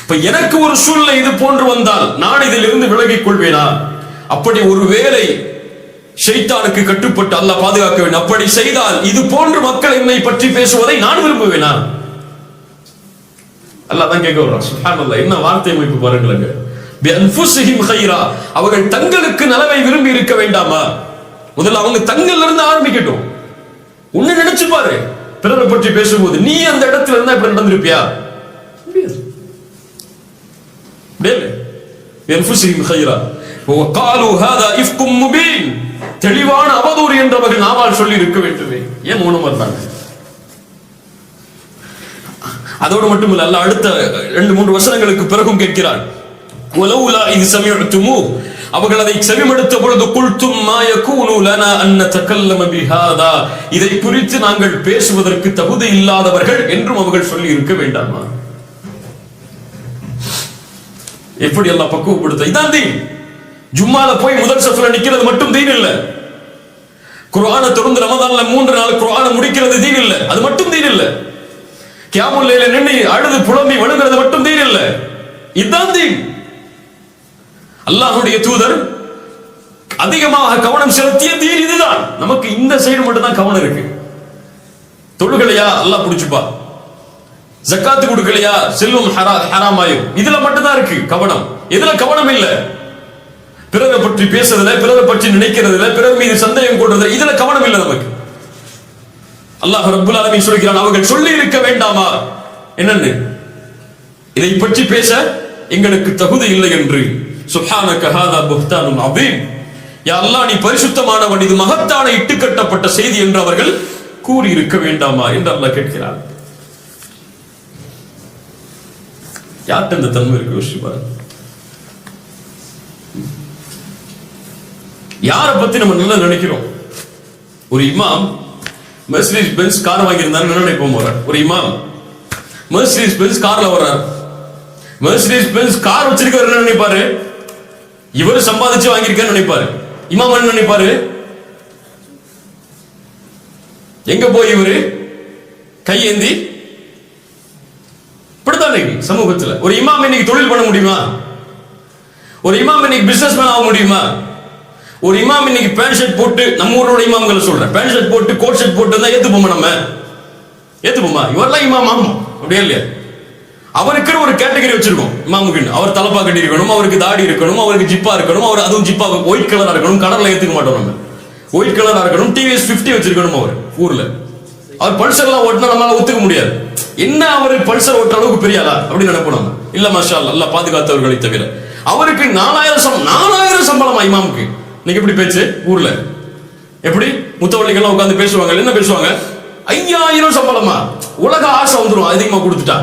இப்ப எனக்கு ஒரு சூழ்நிலை இது போன்று வந்தால் நான் இதிலிருந்து விலகிக் கொள்வேனா? அப்படி ஒரு வேளை ஷைத்தானுக்கு கட்டுப்பட்டு அல்லாஹ் பாதுகாக்க வேண்டும். அப்படி செய்தால் இது போன்று மக்கள் என்னை பற்றி பேசுவதை நான் விரும்புவேனா? அல்லாஹ் தான் கேட்க வர்றான். சுப்ஹானல்லாஹ், என்ன வார்த்தை அமைப்பு பாருங்களேன். பி அன்ஃபுஸிஹிம் கைரா, அவர்கள் தங்களுக்கு நலவை விரும்பி இருக்க வேண்டாமா? முதல்ல அவங்க தங்கள்ல இருந்து ஆரம்பிக்கட்டும். உன்னை நினைச்சு பாரு, பிறரை பற்றி பேசும்போது நீ அந்த இடத்துல இருந்தா இப்படி நடந்திருப்பியா? தெளிவான அவதூறு என்றவர்கள் நாவால் சொல்லி இருக்க வேண்டுமே, ஏன் மௌனமா இருந்தாங்க? அதோடு மட்டுமல்ல, அல்லாஹ் அடுத்த 2-3 வசனங்களுக்கு பிறகும் கேட்கிறான். வலவுலா இஸ் சமிஅதுமு, அவர்கள் அதை செவிமடுத்த பொழுது குல்தும் மா யகூனு லனா அன் நதகல்லம பிஹாதா, இதை குறித்து நாங்கள் பேசுவதற்கு தகுதி இல்லாதவர்கள் என்றும் அவர்கள் சொல்லி இருக்க வேண்டாமா? எப்படி அல்லாஹ் பக்குவப்படுத்த. இதான் தீன். ஜும்மால போய் முதல் சஃப்ல நிக்கிறது மட்டும் தீன் இல்ல. குர்ஆனை தொடர்ந்து ரமதான்ல 3 நாள் குர்ஆனை முடிக்கிறது தீன் இல்ல, அது மட்டும் தீன் இல்ல. கியாமுல் லைல நின்னு அழுது புலம்பி வணங்குறது மட்டும் தீன் இல்ல, இதுதான் தீன். அல்லாஹ்வுடைய தூதர் அதிகமாக கவனம் செலுத்திய தீன் இதுதான். நமக்கு இந்த சைடு மட்டும் தான் கவனம் இருக்கு. தொழுகலையா அல்லாஹ் புடிச்சுப்பா, ஜக்காத்து கொடுக்கலையா செல்வம் ஹராமாயும், இதுல மட்டும் தான் இருக்கு கவனம். இதுல கவனம் இல்ல. பிறரை பற்றி பேசுறதுல, பிறரை பற்றி நினைக்கிறதுல, பிறர் மீது சந்தேகம் கொள்றதுல, இதுல கவனம் இல்ல நமக்கு. அல்லாஹ் ரப்புல் ஆலமீன் சொல்கிறான், அவர்கள் சொல்லி இருக்க வேண்டாமா என்னன்னு, இதை பற்றி பேச எங்களுக்கு தகுதி இல்லை என்று. சுப்ஹானக ஹாதா புஹ்தானுன் அதீம், யா அல்லாஹ் நீ பரிசுத்தமானவன், இது மகத்தான இட்டுக்கட்டப்பட்ட செய்தி என்று அவர்கள் கூறி இருக்க வேண்டாமா என்று அல்லாஹ் கேட்கிறார். யார்கிட்ட இந்த தன்மை இருக்கு யோசிச்சு பாருங்க. யாரை பத்தி நம்ம நல்லா நினைக்கிறோம்? ஒரு இமாம் மெர்சிடிஸ் பென்ஸ் கார் வாங்கியிருந்தாரு நினைப்போம். ஒரு இமாம் மெர்சிடிஸ் பென்ஸ் கார்ல வர்றாரு. மெர்சிடிஸ் பென்ஸ் கார் வச்சிருக்காரு என்ன நினைப்பாரு? இவர் சம்பாதிச்சு வாங்கியிருக்காரு நினைப்பாரு. இமாம் என்ன நினைப்பாரு? எங்க போய் இவரு கையேந்தி இப்படித்தான் சமூகத்துல. ஒரு இமாம் இன்னைக்கு தொழில் பண்ண முடியுமா? ஒரு இமாம் இன்னைக்கு பிசினஸ் மேன் ஆக முடியுமா? ஒரு இமாம் இன்னைக்கு பேண்ட் ஷர்ட் போட்டு, நம்ம ஊரோட இமாம்களை சொல்றேன், பேண்ட் ஷர்ட் போட்டு கோட் ஷர்ட் போட்டு தான் ஏத்துப்போமா? நம்ம ஏத்துப்போமா? இவரெல்லாம் இமாம் ஆகும் அப்படியே இல்லையா? அவருக்கு ஒரு கேட்டகரி வச்சிருக்கோம் இமாமுக்கு. அவர் தலப்பா கட்டி இருக்கணும், அவருக்கு தாடி இருக்கணும், அவருக்கு ஜிப்பா இருக்கணும், அவர் அதுவும் ஜிப்பா ஒயிட் கலரா இருக்கணும், கடல்ல ஏத்துக்க மாட்டோம் நம்ம. ஒயிட் கலரா இருக்கணும், டிவிஎஸ் 50 வச்சிருக்கணும் அவர் ஊர்ல. அவர் பல்சர் எல்லாம் ஓட்டினா நம்மளால ஒத்துக்க முடியாது. என்ன அவர் பல்சர் ஓட்ட அளவுக்கு பெரியாளா அப்படின்னு நினைப்போம் நம்ம. இல்ல மாஷா அல்லாஹ், அல்லாஹ் பாதுகாத்தவர்களை தவிர. அவருக்கு 4000 சம்பளமா இமாமுக்கு? இன்னைக்கு எப்படி பேச்சு ஊர்ல? எப்படி முத்தவள்ளிகள்லாம் உட்கார்ந்து பேசுவாங்க, என்ன பேசுவாங்க? 5000 சம்பளமா? உலக ஆசை வந்துடும் அதிகமா கொடுத்துட்டா.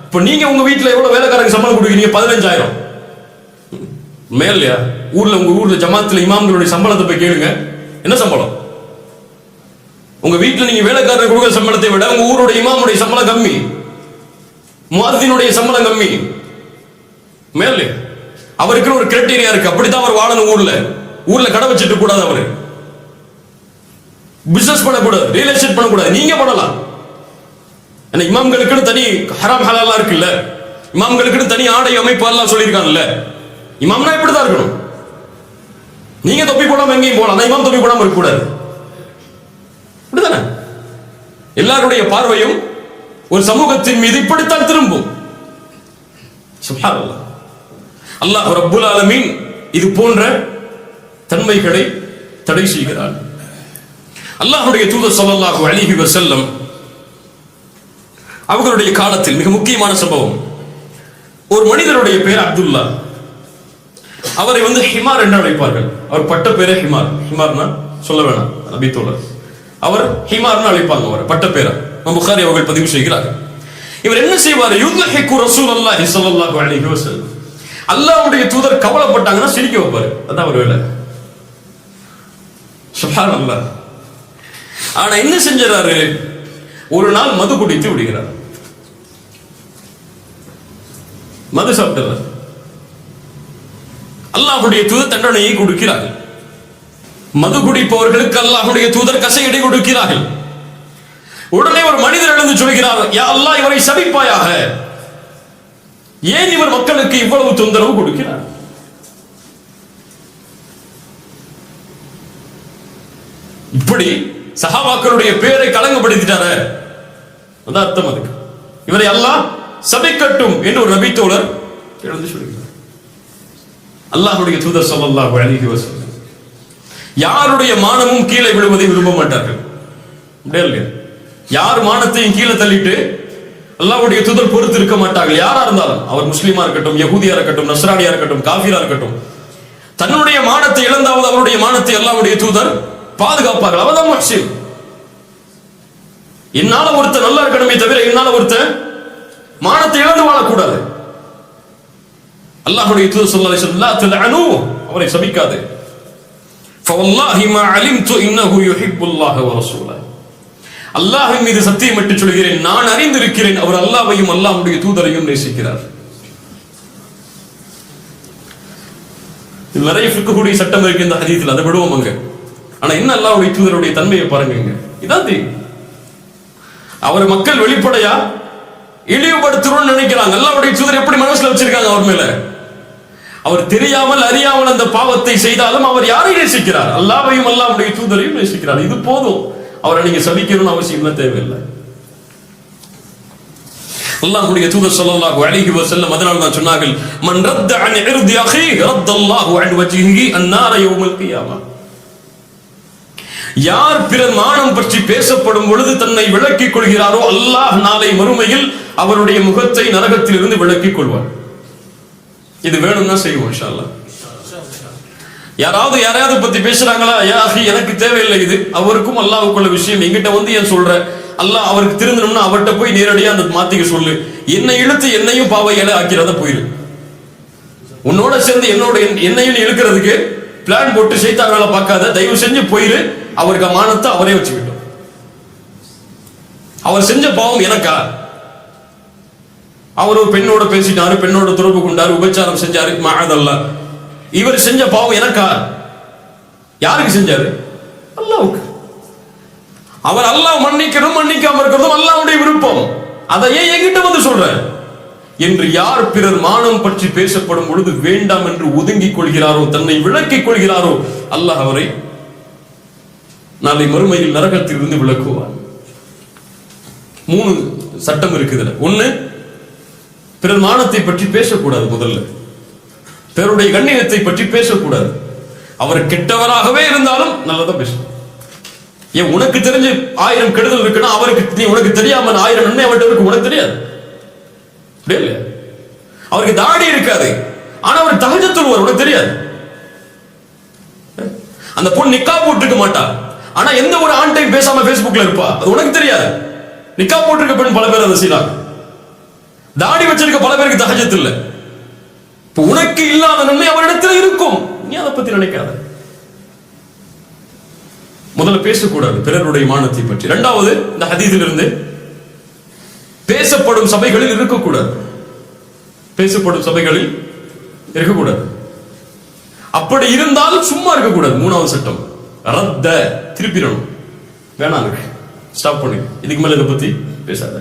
இப்ப நீங்க உங்க வீட்டுல எவ்வளவு வேலைக்காரங்க சம்பளம் கொடுக்குறீங்க? 15000 மேலையா? ஊர்ல உங்க ஊர்ல ஜமாத்துல இமாம்களுடைய சம்பளத்தை போய் கேளுங்க, என்ன சம்பளம்? உங்க வீட்டுல நீங்க வேலைக்காரர் கொடுக்குற சம்பளத்தை விட உங்க ஊருடைய இமாமுடைய சம்பளம் கம்மி, முஅத்தினுடைய சம்பளம் கம்மி. மேலே அவருக்கு ஒரு கிரைட்டீரியா இருக்கு, அப்படித்தான் அவர் வாழணும். ஊர்ல கடை வச்சுட்டு கூடாது, அவரு பிசினஸ் பண்ணக்கூடாது, ரியல் எஸ்டேட் பண்ணக்கூடாது. நீங்க பண்ணலாம். ஏன்னா இமாம்களுக்கு தனி ஹராம் ஹலாலா இருக்குல்ல, இமாம்களுக்கு தனி ஆடை அமைப்பு எல்லாம் சொல்லியிருக்காங்கல்ல. இமாம்னா இப்படிதான் இருக்கணும். நீங்க தொப்பி போடாம எங்கேயும் போலாம், ஆனா இமாம் தொப்பி போடாம இருக்க கூடாது. இப்படிதானே? எல்லாருடைய பார்வையும் ஒரு சமூகத்தின் மீது இப்படித்தான் திரும்பும். சுப்ஹானல்லாஹ். அல்லாஹ் ரப்புல் ஆலமீன் இது போன்ற தன்மைகளை தடை செய்கிறார். அல்லாஹ்வுடைய தூதர் ஸல்லல்லாஹு அலைஹி வஸல்லம் அவர்களுடைய காலத்தில் மிக முக்கியமான சம்பவம். ஒரு மனிதருடைய பெயர் அப்துல்லா. அவரை ஹிமார் என்று அழைப்பார்கள். அவர் பட்ட பேரே ஹிமார். ஹிமார்னா சொல்ல வேணாம், நபி தோழர். அவர் ஹிமார்னு அழைப்பாங்க. அவர் பட்ட பேரா புகாரி அவர்கள் பதிவு செய்கிறார்கள். இவர் என்ன செய்வார்? யுத்ஹிகு ரசூலுல்லாஹி ஸல்லல்லாஹு அலைஹி வஸல்லம். அல்லாஹ்வுடைய தூதர் கவலைப்பட்டாங்கன்னா சிரிக்க வைப்பாரு. அதான் அவர் வேலை. சுப்ஹானல்லாஹ். ஆனா என்ன செஞ்சாரு? ஒரு நாள் மது குடித்து விடுகிறார். மது சாப்பிட்டார். அல்லாஹ்வுடைய தூதர் தண்டனையை கொடுக்கிறார்கள். மது குடிப்பவர்களுக்கு அல்லாஹ்வுடைய தூதர் கசையடி கொடுக்கிறார்கள். உடனே ஒரு மனிதர் எழுந்து சொல்கிறார், யா அல்லாஹ், இவரை சபிப்பாயாக. ஏன் இவர் மக்களுக்கு இவ்வளவு தொந்தரவு கொடுக்கிறார்? இப்படி சஹாபாக்களுடைய பேரை களங்கப்படுத்திட்டாரு. அதான் அர்த்தம். அதுக்கு இவரை அல்லாஹ் சபிக்கட்டும் என்று ஒரு நபி தோழர் எழுந்து சொல்கிறார். அல்லாஹ்வுடைய தூதர் ஸல்லல்லாஹு அலைஹி வஸல்லம் யாருடைய மானமும் கீழே விழுவதை விரும்ப மாட்டார்கள். யார் மானத்தையும் கீழே தள்ளிட்டு அல்லாஹ்வுடைய தூதர் பொறுத்து இருக்க மாட்டார்கள். யாரா இருந்தாலும், அவர் முஸ்லிமா இருக்கட்டும், யகூதியா இருக்கட்டும், நஸ்ரானியா இருக்கட்டும், காஃபிரா இருக்கட்டும், தன்னுடைய மானத்தை இழந்தாவது அவருடைய மானத்தை அல்லாஹ்வுடைய தூதர் பாதுகாப்பார்கள். அவர்தான் முஹ்சின். என்னால ஒருத்தர் நல்லா இருக்கணுமே தவிர என்னால ஒருத்தர் மானத்தை இழந்து வாழக்கூடாது. அல்லாஹ்வுடைய தூதர் ஸல்லல்லாஹு அலைஹி வஸல்லம் லா தல்அனு, அவரை சபிக்காதே. ஃபவல்லாஹி மா அலிம்து இன்னஹு யுஹிப்புல்லாஹ வ ரசூலஹு. அல்லாஹ்வின் மீது சத்தியமிட்டு சொல்கிறேன், நான் அறிந்திருக்கிறேன் அவர் அல்லாஹ்வையும் அல்லாஹ்வுடைய தூதரையும் நேசிக்கிறார். நிறைய ஃபிக்ஹுடைய சட்டம் இருக்கு இந்த ஹதீஸில், அதை விடுவோம் அங்க. ஆனா என்ன அல்லாஹ்வுடைய தூதருடைய தன்மையை பாருங்க. இதான் அவர் மக்கள் வெளிப்படையா இழிவுபடுத்துறோம்னு நினைக்கிறாங்க. அல்லாஹ்வுடைய தூதர் எப்படி மனசுல வச்சிருக்காங்க அவர் மேல? அவர் தெரியாமல் அறியாமல் அந்த பாவத்தை செய்தாலும் அவர் யாரை நேசிக்கிறார்? அல்லாஹ்வையும் அல்லாஹ்வுடைய தூதரையும் நேசிக்கிறார். இது போதும். அவரை நீங்க சபிக்கணும்னு அவசியம் தேவையில்லை. அல்லாஹ்வுடைய தூதர் ஸல்லல்லாஹு அலைஹி வஸல்லம் அதனால தான் சொன்னார்கள், மன் ரத்த அன் இர்தி அஹி ரத்தல்லாஹு அன் வஜ்ஹிஹி அன்னார யௌமல் கியாமா. யார் பிறர் மானம் பற்றி பேசப்படும் பொழுது தன்னை விலக்கிக் கொள்கிறாரோ அல்லாஹ் நாளை மறுமையில் அவருடைய முகத்தை நரகத்தில் இருந்து விலக்கிக் கொள்வார். இது வேணும்னா செய்வோம் இன்ஷா அல்லாஹ். யாராவது பத்தி பேசுறாங்களா? யா அஹி, எனக்கு தேவையில்லை. இது அவருக்கும் அல்லாஹ்வுக்குள்ள விஷயம். என்கிட்ட ஏன் சொல்ற? அல்லாஹ் அவருக்கு திருந்தணும்னா அவர்கிட்ட போய் நேரடியா அந்த மாத்திக்க சொல்லு. என்னை இழுத்து என்னையும் பாவையில ஆக்கிறத போயிரு. உன்னோட சேர்ந்து என்னையும் இழுக்கிறதுக்கு பிளான் போட்டு சைத்தான் வேலை பார்க்காத. தயவு செஞ்சு போயிரு. அவருக்கு மானத்தை அவரே வச்சுக்கிட்டோம். அவர் செஞ்ச பாவம் எனக்கா? அவர் ஒரு பெண்ணோட பேசிட்டாரு, பெண்ணோட தொடர்பு கொண்டாரு, உபச்சாரம் செஞ்சாரு, மஅதல்லாஹ். இவர் செஞ்ச பாவம் எனக்கா? யாருக்கு செஞ்சாரு? அல்லாஹ்வுக்கு. அவர் அல்லாஹ் மன்னிக்கணும் மன்னிக்காம இருக்கிறதும் அல்லாஹ்வுடைய விருப்பம். அதை ஏன் என்கிட்ட சொல்ற என்று யார் பிறர் மானம் பற்றி பேசப்படும் பொழுது வேண்டாம் என்று ஒதுங்கிக் கொள்கிறாரோ, தன்னை விலக்கிக் கொள்கிறாரோ, அல்லாஹ் அவரை நாளை மறுமையில் நரகத்தில் இருந்து விலக்குவார். 3 சட்டம் இருக்குது. 1, பிறர் மானத்தை பற்றி பேசக்கூடாது. முதல்ல பிறருடைய கண்ணியத்தை பற்றி பேசக்கூடாது. அவர் கெட்டவராகவே இருந்தாலும் நல்லதா பேசணும். ஏன் உனக்கு தெரிஞ்சு 1000 கெடுதல் இருக்குன்னா அவருக்கு உனக்கு தெரியாம 1000 நன்மை அவர்கிட்ட இருக்கு, உனக்கு தெரியாது. அவருக்கு தாடி இருக்காது, ஆனா அவர் தஹஜ்ஜுத் தொழுவார், உனக்கு தெரியாது. அந்த பொண்ணு நிக்காப் போட்டுக்க மாட்டா, ஆனா எந்த ஒரு ஆண் டைம் பேசாம பேஸ்புக்ல இருப்பா, அது உனக்கு தெரியாது. நிக்காப் போட்டிருக்க பெண் பல பேர் அதை செய்யறாங்க. தாடி வச்சிருக்க பல பேருக்கு தஹஜ்ஜுத் இல்ல. இப்ப உனக்கு இல்லாத நன்மை அவரிடத்தில் இருக்கும், நீ அதை பத்தி நினைக்காத. முதல்ல பேசக்கூடாது பிறருடைய மானத்தை பற்றி. 2வது, இந்த ஹதீஸில் இருந்து பேசப்படும் சபைகளில் இருக்கக்கூடாது. பேசப்படும் சபைகளில் இருக்கக்கூடாது. அப்படி இருந்தால் சும்மா இருக்கக்கூடாது. 3வது சட்டம், ரத்த, திருப்பிடணும். வேணாம், ஸ்டாப் பண்ணு, இதுக்கு மேல இதை பத்தி பேசாத.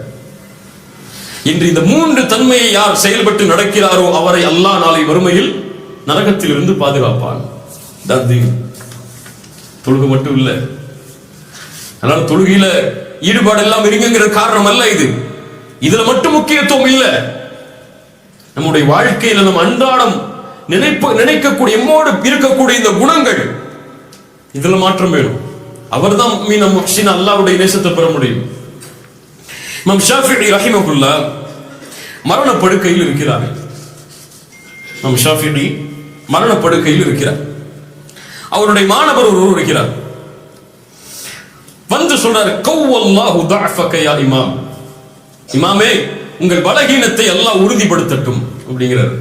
இன்று இந்த 3 தன்மையை யார் செயல்பட்டு நடக்கிறாரோ அவரை அல்லாஹ் நாளை மறுமையில் நரகத்தில் இருந்து பாதுகாப்பான். தொழுகை மட்டும் இல்ல, அதனால தொழுகையில ஈடுபாடு எல்லாம் இருங்கிற காரணம் அல்ல இது. இதுல மட்டும் முக்கியத்துவம் இல்ல. நம்முடைய வாழ்க்கையில நம்ம அன்றாடம் நினைக்கக்கூடிய எம்மோடு இருக்கக்கூடிய இந்த குணங்கள், இதுல மாற்றம் வேணும். அவர்தான் முஃமின் முஹ்சின், அல்லாஹ்வுடைய நேசத்தை பெற முடியும். இமாம் ஷாஃபிஈ ரஹிமஹுல்லாஹ் மரணப்படுக்கையில் இருக்கிறார்கள். இமாம் ஷாஃபிஈ மரணப்படுக்கையில் இருக்கிறார். அவருடைய மாணவர் ஒருவர் இருக்கிறார். வந்து சொல்றாரு, கவ்வல்லாஹு தஅஃபக யா இமாம், இமாமே உங்கள் பலகீனத்தை அல்லாஹ் உறுதிப்படுத்தட்டும் அப்படிங்கிறார்.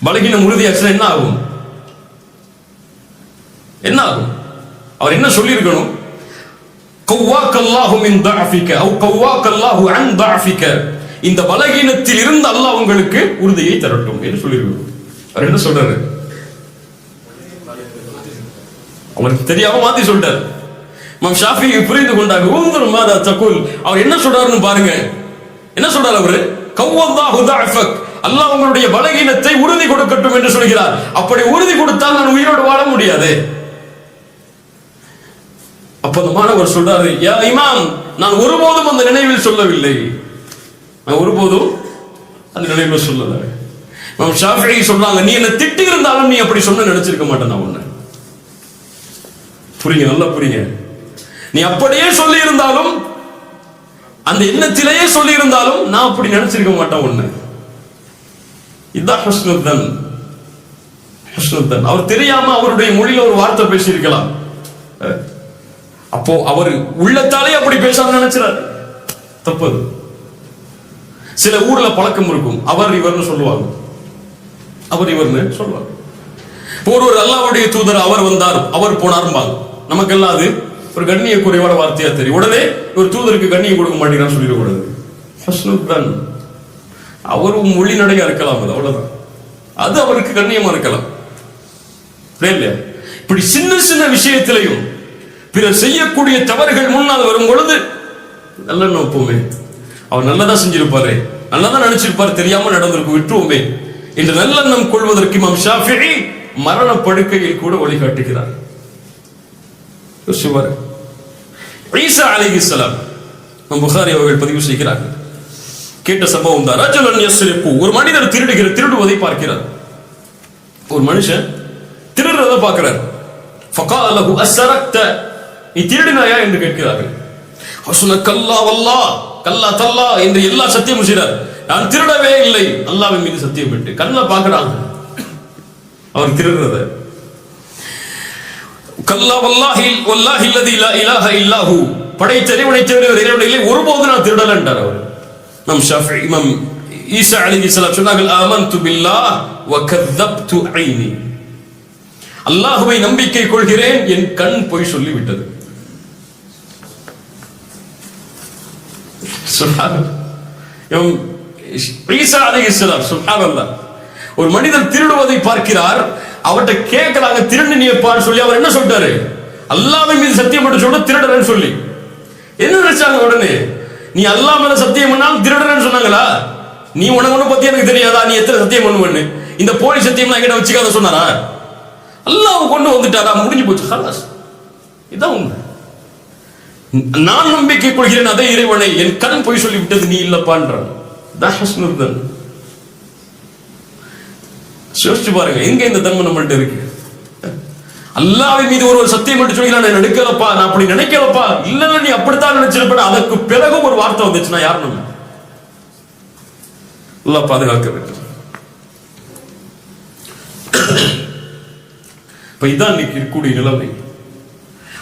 பலகீனம் உறுதியாச்சுன்னா என்ன ஆகும்? என்ன ஆகும்? அவர் என்ன சொல்லி இருக்கணும்? கவ்வாக்கல்லாஹு மின் தஅஃபிக அவ் கவ்வாக்கல்லாஹு அன் தஅஃபிக, இந்த பலகீனத்தில் இருந்து அல்லாஹ் உங்களுக்கு உறுதியை தரட்டும் என்று சொல்லி இருக்கணும். அவர் என்ன சொல்றாரு? அவருக்கு தெரியாம மாத்தி சொல்றாரு. இமாம் ஷாஃபிஈ புரிந்து கொண்டாங்க. உன்துர் மாதா தகுல், அவர் என்ன சொல்றாருன்னு பாருங்க. என்ன சொல்றாரு அவரு? கவ்வல்லாஹு தஅஃபக், அல்லாஹ் உங்களுடைய பலகீனத்தை உறுதி கொடுக்கட்டும் என்று சொல்கிறார். அப்படி உறுதி கொடுத்தால் நான் உயிரோடு வாழ முடியாது. அப்ப அந்த மாணவர் சொல்றாரு, யா இமாம், நான் ஒருபோதும் அந்த நினைவில் சொல்லவில்லை, நான் ஒருபோதும் அந்த நினைவில் சொல்லல. இமாம் ஷாஃபிஈ சொல்றாங்க, நீ என்ன திட்டி இருந்தாலும் நீ அப்படி சொன்ன நினைச்சிருக்க மாட்டேன் நான் உன்னை. புரியுங்க, நல்லா புரியுங்க. நீ அப்படியே சொல்லி இருந்தாலும், அந்த எண்ணத்திலேயே சொல்லி இருந்தாலும் நான் அப்படி நினைச்சிருக்க மாட்டேன் உன்னை. இதுதான் ஹுஸ்னுத்தன். ஹுஸ்னுத்தன். அவர் தெரியாம அவருடைய மொழியில ஒரு வார்த்தை பேசி இருக்கலாம். அப்போ அவர் உள்ளத்தாலே அப்படி பேசாம நினைச்சாரு, தப்பது. சில ஊர்ல பழக்கம் இருக்கும், அவர் இவர்னு சொல்லுவாங்க, அவர் இவர்னு சொல்லுவாங்க. ஒரு அல்லாஹ்வுடைய தூதர் அவர் வந்தார், அவர் போனாரும்பாங்க. நமக்கெல்லாம் அது ஒரு கண்ணிய குறைவான வார்த்தையா தெரியும். உடனே ஒரு தூதருக்கு கண்ணியம் கொடுக்க மாட்டேங்கிறான்னு சொல்லிடக்கூடாது. ஹுஸ்னுத்தன். அவரும் மொழி நடையா இருக்கலாம், அது அவ்வளவுதான். அது அவருக்கு கண்ணியமா இருக்கலாம். இப்படி சின்ன சின்ன விஷயத்திலையும் பிறர் செய்யக்கூடிய தவறுகள் முன்னால் வரும் பொழுது நல்ல நோப்போமே, அவர் நல்லதா செஞ்சிருப்பாரு, நல்லதா நினைச்சிருப்பாரு, தெரியாம நடந்திருக்கும், விட்டுவோமே என்று நல்லெண்ணம் கொள்வதற்கு இமாம் ஷாஃபிஈ மரண படுக்கையில் கூட வழிகாட்டுகிறார். ஈசா அலைஹிஸ்ஸலாம் நம் புகாரி அவர்கள் பதிவு செய்கிறார்கள். கேட்ட சம்பவம் தான். ரஜுலன் யஸ்ரிகு, ஒரு மனிதர் திருடுவதை பார்க்கிறார். ஒரு மனுஷன் திருடுறதை பார்க்கிறார். ஃபகால லஹு அஸ்ரக்த, நீ திருடினாயா என்று கேட்கிறார்கள். ஹஸ்ன கல்லா வல்லாஹ் கல்லா தல்லா என்று எல்லா சத்தியமும் செய்றார். நான் திருடவே இல்லை, அல்லாஹ்வின் மீது சத்தியம் விட்டு. கண்ண பார்க்கறாங்க அவர் திருடுறத. கல்லா வல்லாஹி வல்லாஹி அல்லதி லா இலாஹ இல்லாஹு, படைத்த இறைவனை தவிர வேறு இறைவன் இல்லை, ஒருபோது நான் திருடல என்றார் அவர். நம் ஷாஃபிஈ இமாம் ஈசா அலைஹிஸ்ஸலாம் சொன்னார்கள், ஆமன்து பில்லாஹ் வ கذبtu ஐனி, அல்லாஹ்வை நம்பிக்கை கொள்கிறேன், என் கண் பொய் சொல்லி விட்டது. சுப்ஹானல்லாஹ். ஈசா அலைஹிஸ்ஸலாம் சுப்ஹானல்லாஹ். ஒரு மனிதர் திருடுவதை பார்க்கிறார், அவர்கிட்ட கேட்கிறாங்க, திருடு நீ எப்பான்னு சொல்லி. அவர் என்ன சொல்றாரு? அல்லாஹ்வின் மீது சத்தியம் பண்ணி சொல்ற திருடறன்னு சொல்லி. என்ன நினைச்சாங்க உடனே? நீ அல்லாஹ் மேல சத்தியம் பண்ணாலும் திருடறன்னு சொன்னாங்களா? நீ உனக்கு பத்தி எனக்கு தெரியாதா, நீ எத்தனை சத்தியம் பண்ணுவேன்னு? இந்த போலி சத்தியம் என்கிட்ட வச்சுக்காத சொன்னாரா? அல்லாஹ் கொண்டு வந்துட்டாரா, முடிஞ்சு போச்சு, ஹலாஸ். இதான் உண்மை. நான் நம்பிக்கை கொள்கிறேன் அதே இறைவனை, என் கண் பொய் சொல்லி விட்டது நீ இல்லப்பான்றான். ஹுஸ்னுத்தன். யோசிச்சு பாருங்க, எங்க இந்த தன்மை நம்மள்ட்ட இருக்கு? அல்லாஹ்வின் மீது ஒரு சத்தியம் மட்டும் சொல்லி நான் நினைக்கலப்பா, நான் அப்படி நினைக்கலப்பா, இல்ல நீ அப்படித்தான் நினைச்சிருப்ப, அதற்கு பிறகு ஒரு வார்த்தை வந்துச்சுன்னா யார் நம்ம? அல்லாஹ் பாதுகாக்க வேண்டும். இப்ப இதான் இன்னைக்கு இருக்கக்கூடிய நிலைமை.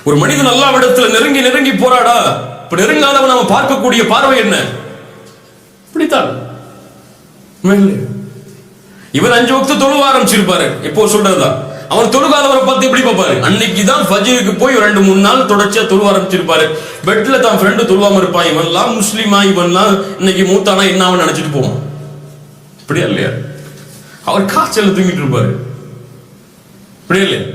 ஒரு மனிதன் அல்லாஹ்விடத்துல நெருங்கி நெருங்கி போராடா, இப்ப நெருங்காதவன் நாம பார்க்கக்கூடிய பார்வை என்ன? இப்படித்தான். இவர் 5 வக்து தொழுவ ஆரம்பிச்சிருப்பாரு, எப்போ சொல்றதா? அவர் தொழுகாதவரை பார்த்து எப்படி பார்ப்பாரு? அன்னைக்கு தான் ஃபஜ்ருக்கு போய் 2-3 நாள் தொடர்ச்சியா தொழுவ ஆரம்பிச்சிருப்பாரு. பெட்ல தான் ஃப்ரெண்டு தொழுவாம இருப்பான், இவன்லாம் முஸ்லீமா, இவன்லாம் இன்னைக்கு மூத்தானா என்ன அவன் நினைச்சிட்டு போவான். இப்படியா இல்லையா? அவர் காய்ச்சல் தூங்கிட்டு இருப்பாரு. இப்படியா இல்லையா?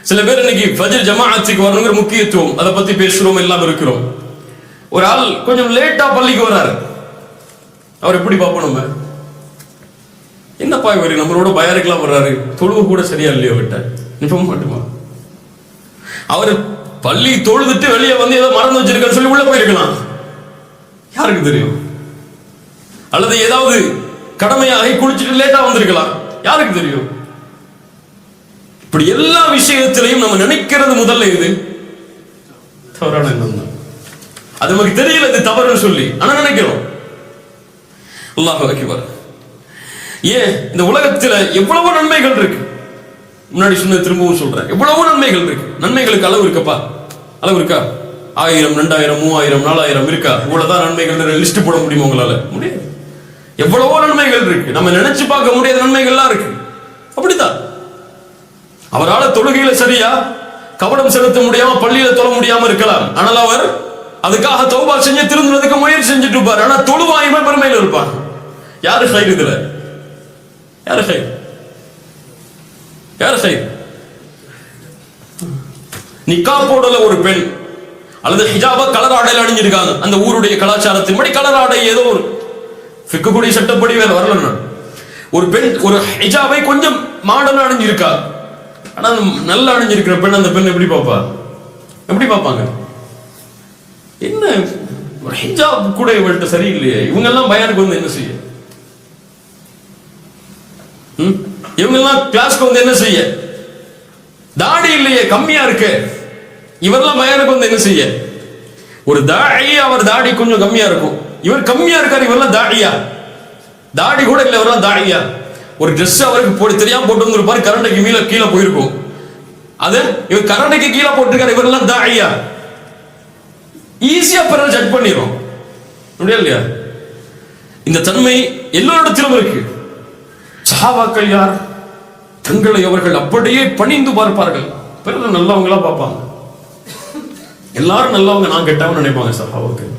சில பேர் இன்னைக்கு ஃபஜ்ர் ஜமாஅத்துக்கு வரணுங்கிற முக்கியத்துவம், அதை பத்தி பேசுறோம், எல்லாம் இருக்கிறோம். ஒரு ஆள் கொஞ்சம் லேட்டா பள்ளிக்கு வர்றாரு, அவர் எப்படி பார்ப்போம் நம்ம? என்னப்பா இவர் நம்மளோட பயாரிக்கலாம் வர்றாரு, தொழுவு கூட சரியா இல்லையோ விட்ட நிப்ப மாட்டுமா? அவர் பள்ளி தொழுதுட்டு வெளியே வந்து ஏதோ மறந்து வச்சிருக்காரு சொல்லி உள்ள போயிருக்கலாம், யாருக்கு தெரியும்? அல்லது ஏதாவது கடமையாக குளிச்சுட்டு லேட்டா வந்திருக்கலாம், யாருக்கு தெரியும்? இப்படி எல்லா விஷயத்திலையும் நம்ம நினைக்கிறது முதல்ல இது தவறான எண்ணம் தான். அது நமக்கு தெரியல இது தவறுன்னு சொல்லி, ஆனா நினைக்கிறோம். அல்லாஹ் அக்பர். ஏன் இந்த உலகத்துல எவ்வளவு நன்மைகள் இருக்கு, முன்னாடி சொன்ன திரும்பவும் சொல்றேன், எவ்வளவு நன்மைகள் இருக்கு. நன்மைகளுக்கு அளவு இருக்கப்பா, அளவு இருக்கா? 1000 2000 3000 4000 இருக்கா? இவ்வளவுதான் நன்மைகள் லிஸ்ட் போட முடியுமா உங்களால? முடியாது. எவ்வளவோ நன்மைகள் இருக்கு, நம்ம நினைச்சு பார்க்க முடியாத நன்மைகள்லாம் இருக்கு. அப்படித்தான் அவரால் தொழுகையில சரியா கவனம் செலுத்த முடியாம பள்ளியில தொழ முடியாம இருக்கலாம், ஆனால் அவர் அதுக்காக தௌபா செஞ்சு திருந்துறதுக்கு முயற்சி செஞ்சுட்டு இருப்பார். ஆனா தொழுவாயுமே பெருமையில இருப்பார். யாரு ஹைர் இதுல? யாரு ஹைர்? யாரு ஹைர்? நிக்கா போடல ஒரு பெண் அல்லது ஹிஜாபா கலர் ஆடையில அணிஞ்சிருக்காங்க, அந்த ஊருடைய கலாச்சாரத்தின்படி கலர் ஆடை ஏதோ ஒரு ஃபிக்குடைய சட்டப்படி வேற வரல. ஒரு பெண் ஒரு ஹிஜாபை கொஞ்சம் மாடர்னா அணிஞ்சிருக்கா, ஆனா நல்லா அணிஞ்சிருக்கிற பெண் அந்த பெண் எப்படி பாப்பா? எப்படி பார்ப்பாங்க? என்ன ஒரு ஹிஜாப் கூட இவள்கிட்ட சரியில்லையே, இவங்க எல்லாம் பயானுக்கு வந்து என்ன செய்ய? இவங்க எல்லாம் கிளாஸ்க்கு வந்து என்ன செய்ய? தாடி இல்லையே, கம்மியா இருக்கு, இவரெல்லாம் பயானுக்கு வந்து என்ன செய்ய? ஒரு தாடி, அவர் தாடி கொஞ்சம் கம்மியா இருக்கும், இவர் கம்மியா இருக்காரு, இவரெல்லாம் தாடியா? தாடி கூட இல்ல, இவரெல்லாம் தாடியா? ஒரு ட்ரெஸ் அவருக்கு போட்டு தெரியாம போட்டு வந்திருப்பாரு, கரண்டைக்கு கீழே போயிருக்கும், அது இவர் கரண்டைக்கு கீழே போட்டிருக்காரு, இவரெல்லாம் தாடியா? ஈஸியா பிறகு ஜட்ஜ் பண்ணிரும் முடியாது இல்லையா? இந்த தன்மை எல்லோரிடத்திலும் இருக்கு. சஹாபாக்கள் யார்? தங்களை அவர்கள் அப்படியே பணிந்து பார்ப்பார்கள், பிறகு நல்லவங்களா பார்ப்பாங்க. எல்லாரும் நல்லவங்க, நான் கெட்டவன் நினைப்பாங்க. சஹாபாக்கள்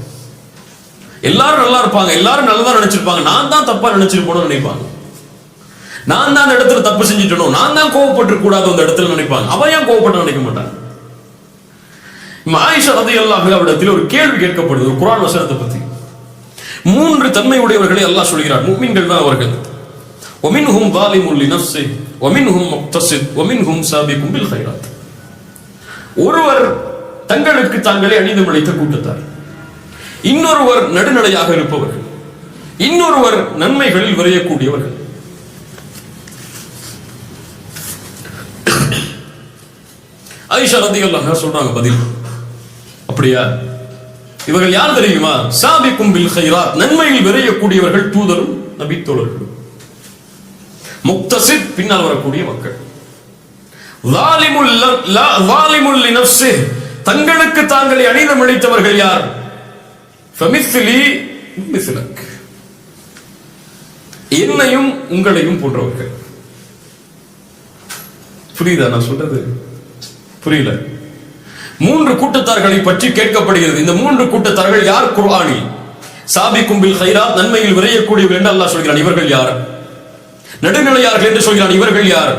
எல்லாரும் நல்லா இருப்பாங்க, எல்லாரும் நல்லதா நினைச்சிருப்பாங்க, நான் தான் தப்பா நினைச்சிருப்போம்னு நினைப்பாங்க. நான் தான் அந்த இடத்துல தப்பு செஞ்சுட்டணும், நான் தான் கோவப்பட்டு கூடாது அந்த இடத்துல நினைப்பாங்க. அவன் ஏன் கோவப்பட்டு நினைக்க மாட்டான்? ஆயிஷா ரலியல்லாஹு அன்ஹா அவரிடத்தில் ஒரு கேள்வி கேட்கப்படுது ஒரு குர்ஆன் வசனத்தை பத்தி. 3 தன்மை உடையவர்களை அல்லாஹ் சொல்கிறார், முஃமின்கள் தான் அவர்கள். வமின்ஹும் ஸாலிமுன் லினஃப்ஸிஹி வமின்ஹும் முக்தஸித் வமின்ஹும் சாபிகுன் பில் கைராத். ஒருவர் தங்களுக்கு தாங்களே அநீதம் இழைத்த கூட்டத்தார், இன்னொருவர் நடுநிலையாக இருப்பவர்கள், இன்னொருவர் நன்மைகளில் விரையக்கூடியவர்கள். ஆயிஷா ரலியல்லாஹு அன்ஹா சொல்றாங்க பதில், அப்படியா? இவர்கள் யார் தெரியுமா? சாபிக்கும் பில் கைராத், நன்மையில் விரையக்கூடியவர்கள், தூதரும் நபி தோழர்களும். முக்தஸித், பின்னால் வரக்கூடிய மக்கள். ஸாலிமுல் லினஃப்ஸிஹி, தங்களுக்கு தாங்களே அநீதம் இழைத்தவர்கள் யார்? ஃபமிஸ்லி மிஸ்லக், என்னையும் உங்களையும் போன்றவர்கள். புரியுதா நான் சொல்றது? புரியல. 3 கூட்டத்தார்களை பற்றி கேட்கப்படுகிறது. இந்த 3 கூட்டத்தார்கள் யார்? குர்ஆனில் சாபிக்கும் பில் கைராத், நன்மையில் விரையக்கூடியவர்கள் என்று அல்லாஹ் சொல்கிறான், இவர்கள் யார்? நடுநிலையார்கள் என்று சொல்கிறான், இவர்கள் யார்?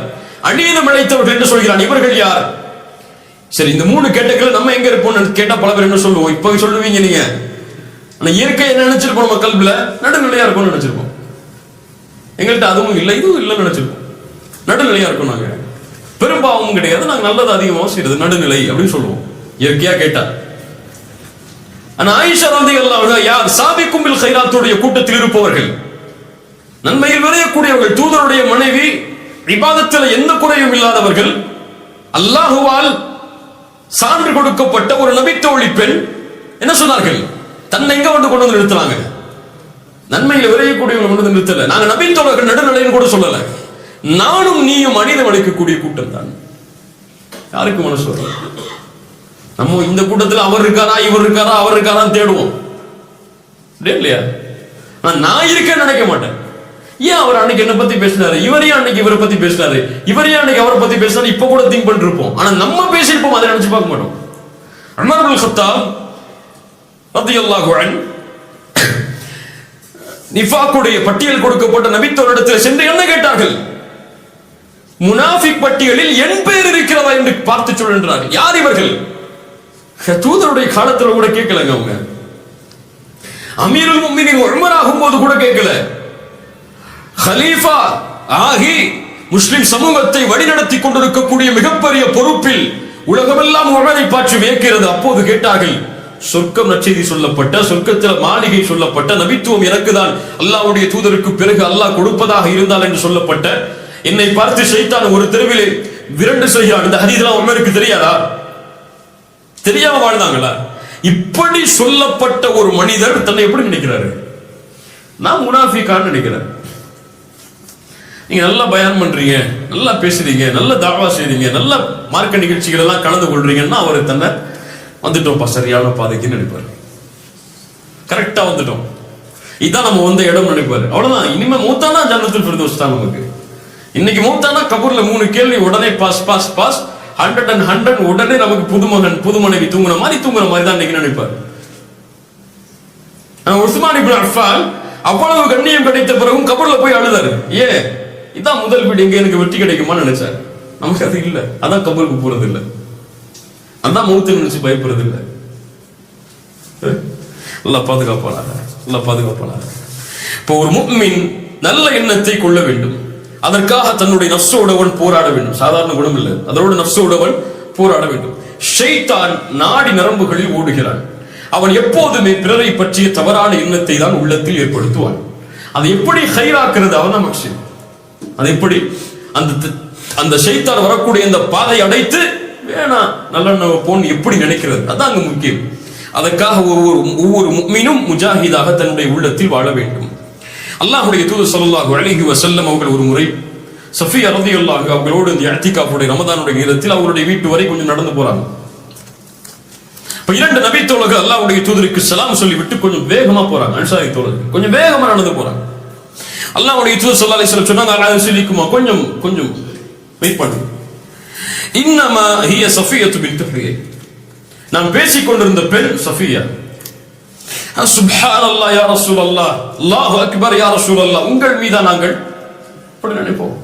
அநீதம் இழைத்தவர்கள் என்று சொல்கிறான், இவர்கள் யார்? சரி, இந்த 3 கேட்டகரியில் நம்ம எங்க இருப்போம் கேட்டா பல பேர் என்ன சொல்லுவோம்? இப்ப சொல்லுவீங்க நீங்க, ஆனா இயற்கை என்ன நினைச்சிருப்போம்? நம்ம கல்வில நடுநிலையா இருக்கும்னு நினைச்சிருப்போம். எங்கள்கிட்ட அதுவும் இல்லை இதுவும் இல்லைன்னு நினைச்சிருப்போம். நடுநிலையா இருக்கும், நாங்க பெரும்பாவமும் கிடையாது, நாங்க நல்லது அதிகமாக செய்யறது, நடுநிலை அப்படின்னு சொல்லுவோம் இயற்கையா கேட்டா. ஆனா ஆயிஷா ரலியல்லாஹு அன்ஹா யார்? சாபிக்கும் பில் கைராத்துடைய கூட்டத்தில் இருப்பவர்கள், நன்மையில் விரையக்கூடியவர்கள், தூதருடைய மனைவி, இபாதத்தில் எந்த குறையும் இல்லாதவர்கள், அல்லாஹுவால் சான்று கொடுக்கப்பட்ட ஒரு நபித்தோழி பெண். என்ன சொன்னார்கள்? தன்னை எங்க கொண்டு வந்து நிறுத்துறாங்க? நன்மையில் விரையக்கூடியவர்கள் கொண்டு வந்து நிறுத்தல. நாங்க நபித்தோழர்கள் நடுநிலைன்னு கூட சொல்லல. நானும் நீயும் அநீதம் இழைக்கக்கூடிய கூட்டம் தான். யாருக்கு மனசு வரும்? நம்ம இந்த கூட்டத்தில் அவர் இருக்காரா, இவர் இருக்காரா, அவர் இருக்காரான்னு தேடுவோம் இல்லையா? நான் இருக்கேன்னு நினைக்க மாட்டேன். ஏன் அவர் அன்னைக்கு என்ன பத்தி பேசினாரு, இவரே அன்னைக்கு இவரை பத்தி பேசினாரு, இவரே அன்னைக்கு அவரை பத்தி பேசினாரு, இப்ப கூட திங்க் பண்ணிட்டு இருப்போம். ஆனா நம்ம பேசியிருப்போம், அதை நினைச்சு பார்க்க மாட்டோம். உமர் இப்னு கத்தாப் ரலியல்லாஹு அன்ஹு நிஃபாக்குடைய பட்டியல் கொடுக்கப்பட்ட நபித்தோரிடத்தில் சென்று என்ன கேட்டார்கள்? முனாஃபிக் பட்டியலில் என் பேர் இருக்கிறதா என்று பார்த்து சொல்கின்றார்கள். யார் இவர்கள்? தூதருடைய காலத்தில் கூட கேட்கலங்க. அவங்க அமீருல் முஃமினீன் உமர் ஆகும்போது கூட கேட்கல. ஹலீஃபா ஆகி முஸ்லிம் சமூகத்தை வழிநடத்தி கொண்டிருக்கக்கூடிய மிகப்பெரிய பொறுப்பில் உலகமெல்லாம் உமரை பார்த்து வியக்கிறது. அப்போது கேட்டார்கள், சொர்க்கம் நற்செய்தி சொல்லப்பட்ட, சொர்க்கத்தில் மாளிகை சொல்லப்பட்ட, நபித்துவம் எனக்கு தான் அல்லாஹ்வுடைய தூதருக்கு பிறகு அல்லாஹ் கொடுப்பதாக இருந்தால் என்று சொல்லப்பட்ட, என்னை பார்த்து ஷைத்தான் ஒரு தெருவிலே விரண்டு செய்கிறான். இந்த ஹதீஸ்லாம் உமருக்கு தெரியாதா? தெரியாம வாழ்ந்தாங்களா? இப்படி சொல்லப்பட்ட ஒரு மனிதர் தன்னை எப்படி நினைக்கிறாரு? நான் முனாஃபிகான்னு நினைக்கிறேன். நீங்க நல்லா பயான் பண்றீங்க, நல்லா பேசுறீங்க, நல்ல தாவா செய்றீங்க, நல்ல மார்க்க நிகழ்ச்சிகள் எல்லாம் கலந்து கொள்றீங்கன்னா அவர் தன்னை வந்துட்டோம்ப்பா சரியான பாதைக்கு நினைப்பாரு. கரெக்டா வந்துட்டோம், இதான் நம்ம வந்த இடம் நினைப்பாரு. அவ்வளவுதான். இனிமே மூத்தானா ஜன்னத்துல் ஃபிர்தௌஸ் தான் நமக்கு. இன்னைக்கு மூத்தானா கபூர்ல 3 கேள்வி உடனே பாஸ் பாஸ் பாஸ் 100 and 100 உடனே நமக்கு புதுமகன் புது மனைவி தூங்குற மாதிரி தான் இன்னைக்கு நினைப்பாரு. உஸ்மான் இப்னு அஃபான் அவ்வளவு கண்ணியம் கிடைத்த பிறகும் கபூர்ல போய் அழுதாரு. இதான் முதல் வீடு, எங்க எனக்கு வெற்றி கிடைக்குமான்னு நினைச்சாரு. நமக்கு அது இல்ல, அதான் கபூருக்கு போறது இல்ல, அதான் மௌத்தை நினைச்சு பயப்படுறது இல்ல. நல்லா பாதுகாப்பானாங்க, நல்லா பாதுகாப்பானாங்க. இப்போ ஒரு முஃமின் நல்ல எண்ணத்தை கொள்ள வேண்டும். அதற்காக தன்னுடைய நஃப்ஸோடவன் போராட வேண்டும். சாதாரண குணம் இல்லை, அதோட நஃப்ஸோடவன் போராட வேண்டும். ஷைத்தான் நாடி நரம்புகளில் ஓடுகிறான். அவன் எப்போதுமே பிறரை பற்றிய தவறான எண்ணத்தை தான் உள்ளத்தில் ஏற்படுத்துவான். அதை எப்படி ஹைராக்குறது அவன் தான் மக்ஷன். அது எப்படி அந்த ஷைத்தான் வரக்கூடிய அந்த பாதை அடைத்து வேணா நல்ல போன் எப்படி நினைக்கிறது, அதான் அங்க முக்கியம். அதற்காக ஒவ்வொரு முஃமினும் முஜாஹிதாக தன்னுடைய உள்ளத்தில் வாழ வேண்டும். அல்லாஹ்வுடைய தூதர் ஸல்லல்லாஹு அலைஹி வஸல்லம் அவர்கள் ஒரு முறை சஃபியா ரலியல்லாஹு அன்ஹா அவர்களோடு இந்த இஅ்திகாஃபுடைய ரமதானுடைய நேரத்தில் அவருடைய வீட்டு வரை கொஞ்சம் நடந்து போறாங்க. இப்ப 2 நபி தோழர்கள் அல்லாஹ்வுடைய தூதருக்கு சலாம் சொல்லிவிட்டு கொஞ்சம் வேகமா போறாங்க. அன்சாரி தோழர்கள் கொஞ்சம் வேகமா நடந்து போறாங்க. அல்லாஹ்வுடைய தூதர் ஸல்லல்லாஹு அலைஹி வஸல்லம் சொன்னாங்க, அலா ஸலிக்குமா, கொஞ்சம் வெயிட் பண்ணுங்க. இன்னமா ஹிய சஃபியத்து பின்த் ஹுயை, நான் பேசிக் கொண்டிருந்த பெண் சஃபியா. சுப்ஹானல்லாஹ் யா ரசூலல்லாஹ், அல்லாஹு அக்பர் யா ரசூலல்லாஹ், உங்கள் மீதா நாங்கள் அப்படி நினைப்போம்.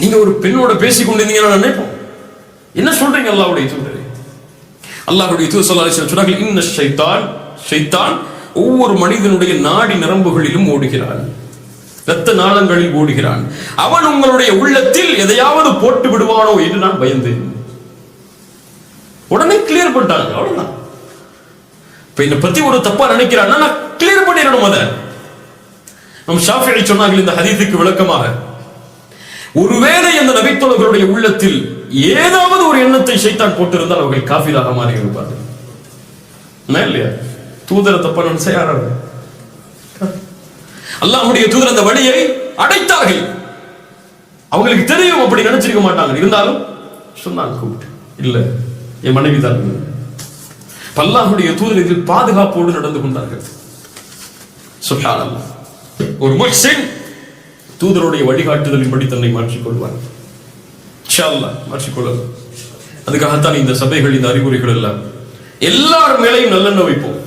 நீங்க ஒரு பெண்ணோட பேசிக் கொண்டிருந்தீங்கன்னா நினைப்போம். என்ன சொல்றீங்க அல்லாஹ்வுடைய தூதரே? அல்லாஹ்வுடைய தூதர் ஸல்லல்லாஹு அலைஹி வஸல்லம் சொன்னார்கள், இன்ன ஷைத்தான் ஒவ்வொரு மனிதனுடைய நாடி நரம்புகளிலும் ஓடுகிறான், இரத்த நாளங்களில் ஓடுகிறான். அவன் உங்களுடைய உள்ளத்தில் எதையாவது போட்டு விடுவானோ என்று நான் பயந்தேன். உடனே கிளியர் பண்ணிட்டாங்க. அவ்வளவுதான். இப்ப என்னை பத்தி ஒரு தப்பா நினைக்கிறான்னா நான் கிளியர் பண்ணிடணும். அதை நம் ஷாஃபிஈ சொன்னார்கள் இந்த ஹதீஸுக்கு விளக்கமாக, ஒருவேளை அந்த நபித்தோழர்களுடைய உள்ளத்தில் ஏதாவது ஒரு எண்ணத்தை ஷைத்தான் போட்டிருந்தால் அவர்கள் காஃபிராக மாறி இருப்பார்கள். இல்லையா? தூதரை தப்பா நினைச்சா யாராவது? அல்லாஹ்வுடைய தூதர் அந்த வழியை அடைத்தார்கள். அவங்களுக்கு தெரியும், அப்படி நினைச்சிருக்க மாட்டாங்க. இருந்தாலும் சொன்னாங்க, கூப்பிட்டு, இல்ல என் மனைவி தான். அல்லாஹ்வுடைய தூதர் இதில் பாதுகாப்போடு நடந்து கொண்டார்கள். சுப்ஹானல்லாஹ். ஒரு முஹ்சின் தூதருடைய வழிகாட்டுதலின்படி தன்னை மாற்றிக்கொள்வார். இன்ஷா அல்லாஹ் மாற்றிக்கொள்ளலாம். அதுக்காகத்தான் இந்த சபைகள், இந்த அறிவுரைகள் எல்லாம். எல்லார் மேலையும் நல்லெண்ணம் வைப்போம்.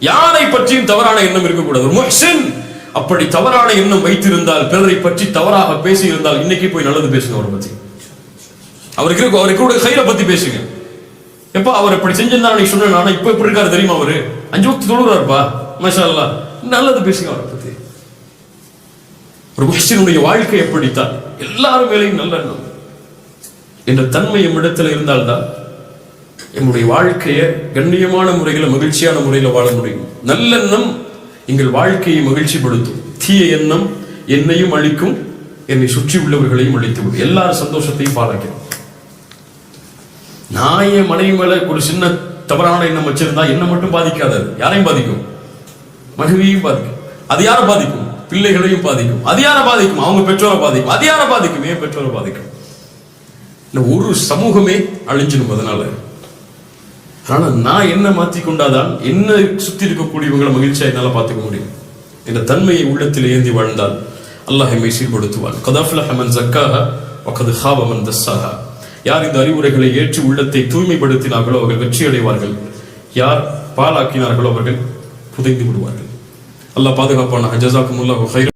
யாரை பற்றியும் தவறான எண்ணம் இருக்கக்கூடாது. ஒரு முஹ்சின் அப்படி தவறான எண்ணம் வைத்திருந்தால், பிறரை பற்றி தவறாக பேசி இருந்தால், இன்னைக்கு போய் நல்லது பேசுங்க. அவரை பத்தி, அவருக்கு கூட ஹைரை பத்தி பேசுங்க. எப்ப அவர் இப்படி செஞ்சிருந்தா நீ சொன்ன, ஆனா இப்ப எப்படி இருக்காரு தெரியுமா? அவரு 5 வக்த் தொழுறாருப்பா, மாஷா அல்லாஹ், நல்லது பேசுங்க அவரை பத்தி. ஒரு முஹ்சினுடைய வாழ்க்கை எப்படித்தான் எல்லாரும் மேலையும் நல்ல எண்ணம் என்ற தன்மை நம்மிடத்தில் இருந்தால்தான் நம்முடைய வாழ்க்கையை கண்ணியமான முறையில், மகிழ்ச்சியான முறையில் வாழ முடியும். நல்லெண்ணம் எங்கள் வாழ்க்கையை மகிழ்ச்சிப்படுத்தும். தீய எண்ணம் என்னையும் அழிக்கும், என்னை சுற்றி உள்ளவர்களையும் அழித்துவிடும், எல்லாரும் சந்தோஷத்தையும் பாராக்கிறோம். நான் என் மனைவி மேல ஒரு சின்ன தவறான எண்ணம் வச்சிருந்தா என்ன மட்டும் பாதிக்காது, யாரையும் பாதிக்கும், மனைவியையும் பாதிக்கும். அது யாரை பாதிக்கும்? பிள்ளைகளையும் பாதிக்கும். அது யாரை பாதிக்கும்? அவங்க பெற்றோரை பாதிக்கும். அது யாரை பாதிக்கும்? ஏன் பெற்றோரை பாதிக்கும். ஒரு சமூகமே அழிஞ்சிடும். அதனால ஆனா நான் என்ன மாற்றிக்கொண்டாதான் என்ன சுத்தி இருக்கக்கூடியவங்களை மகிழ்ச்சியா என்னால பார்த்துக்க முடியும். இந்த தன்மையை உள்ளத்தில் ஏந்தி வாழ்ந்தால் அல்லாஹ் எம்மை சீர்படுத்துவான். கத் அஃப்லஹ மன் ஸக்காஹா வ கத் ஹாப மன் தஸ்ஸாஹா. யார் இந்த அறிவுரைகளை ஏற்று உள்ளத்தை தூய்மைப்படுத்தினார்களோ அவர்கள் வெற்றி அடைவார்கள். யார் பாலாக்கினார்களோ அவர்கள் புதைந்து விடுவார்கள். அல்லாஹ் பாதுகாப்பானாக. ஜஸாக்குமுல்லாஹு கைரன்.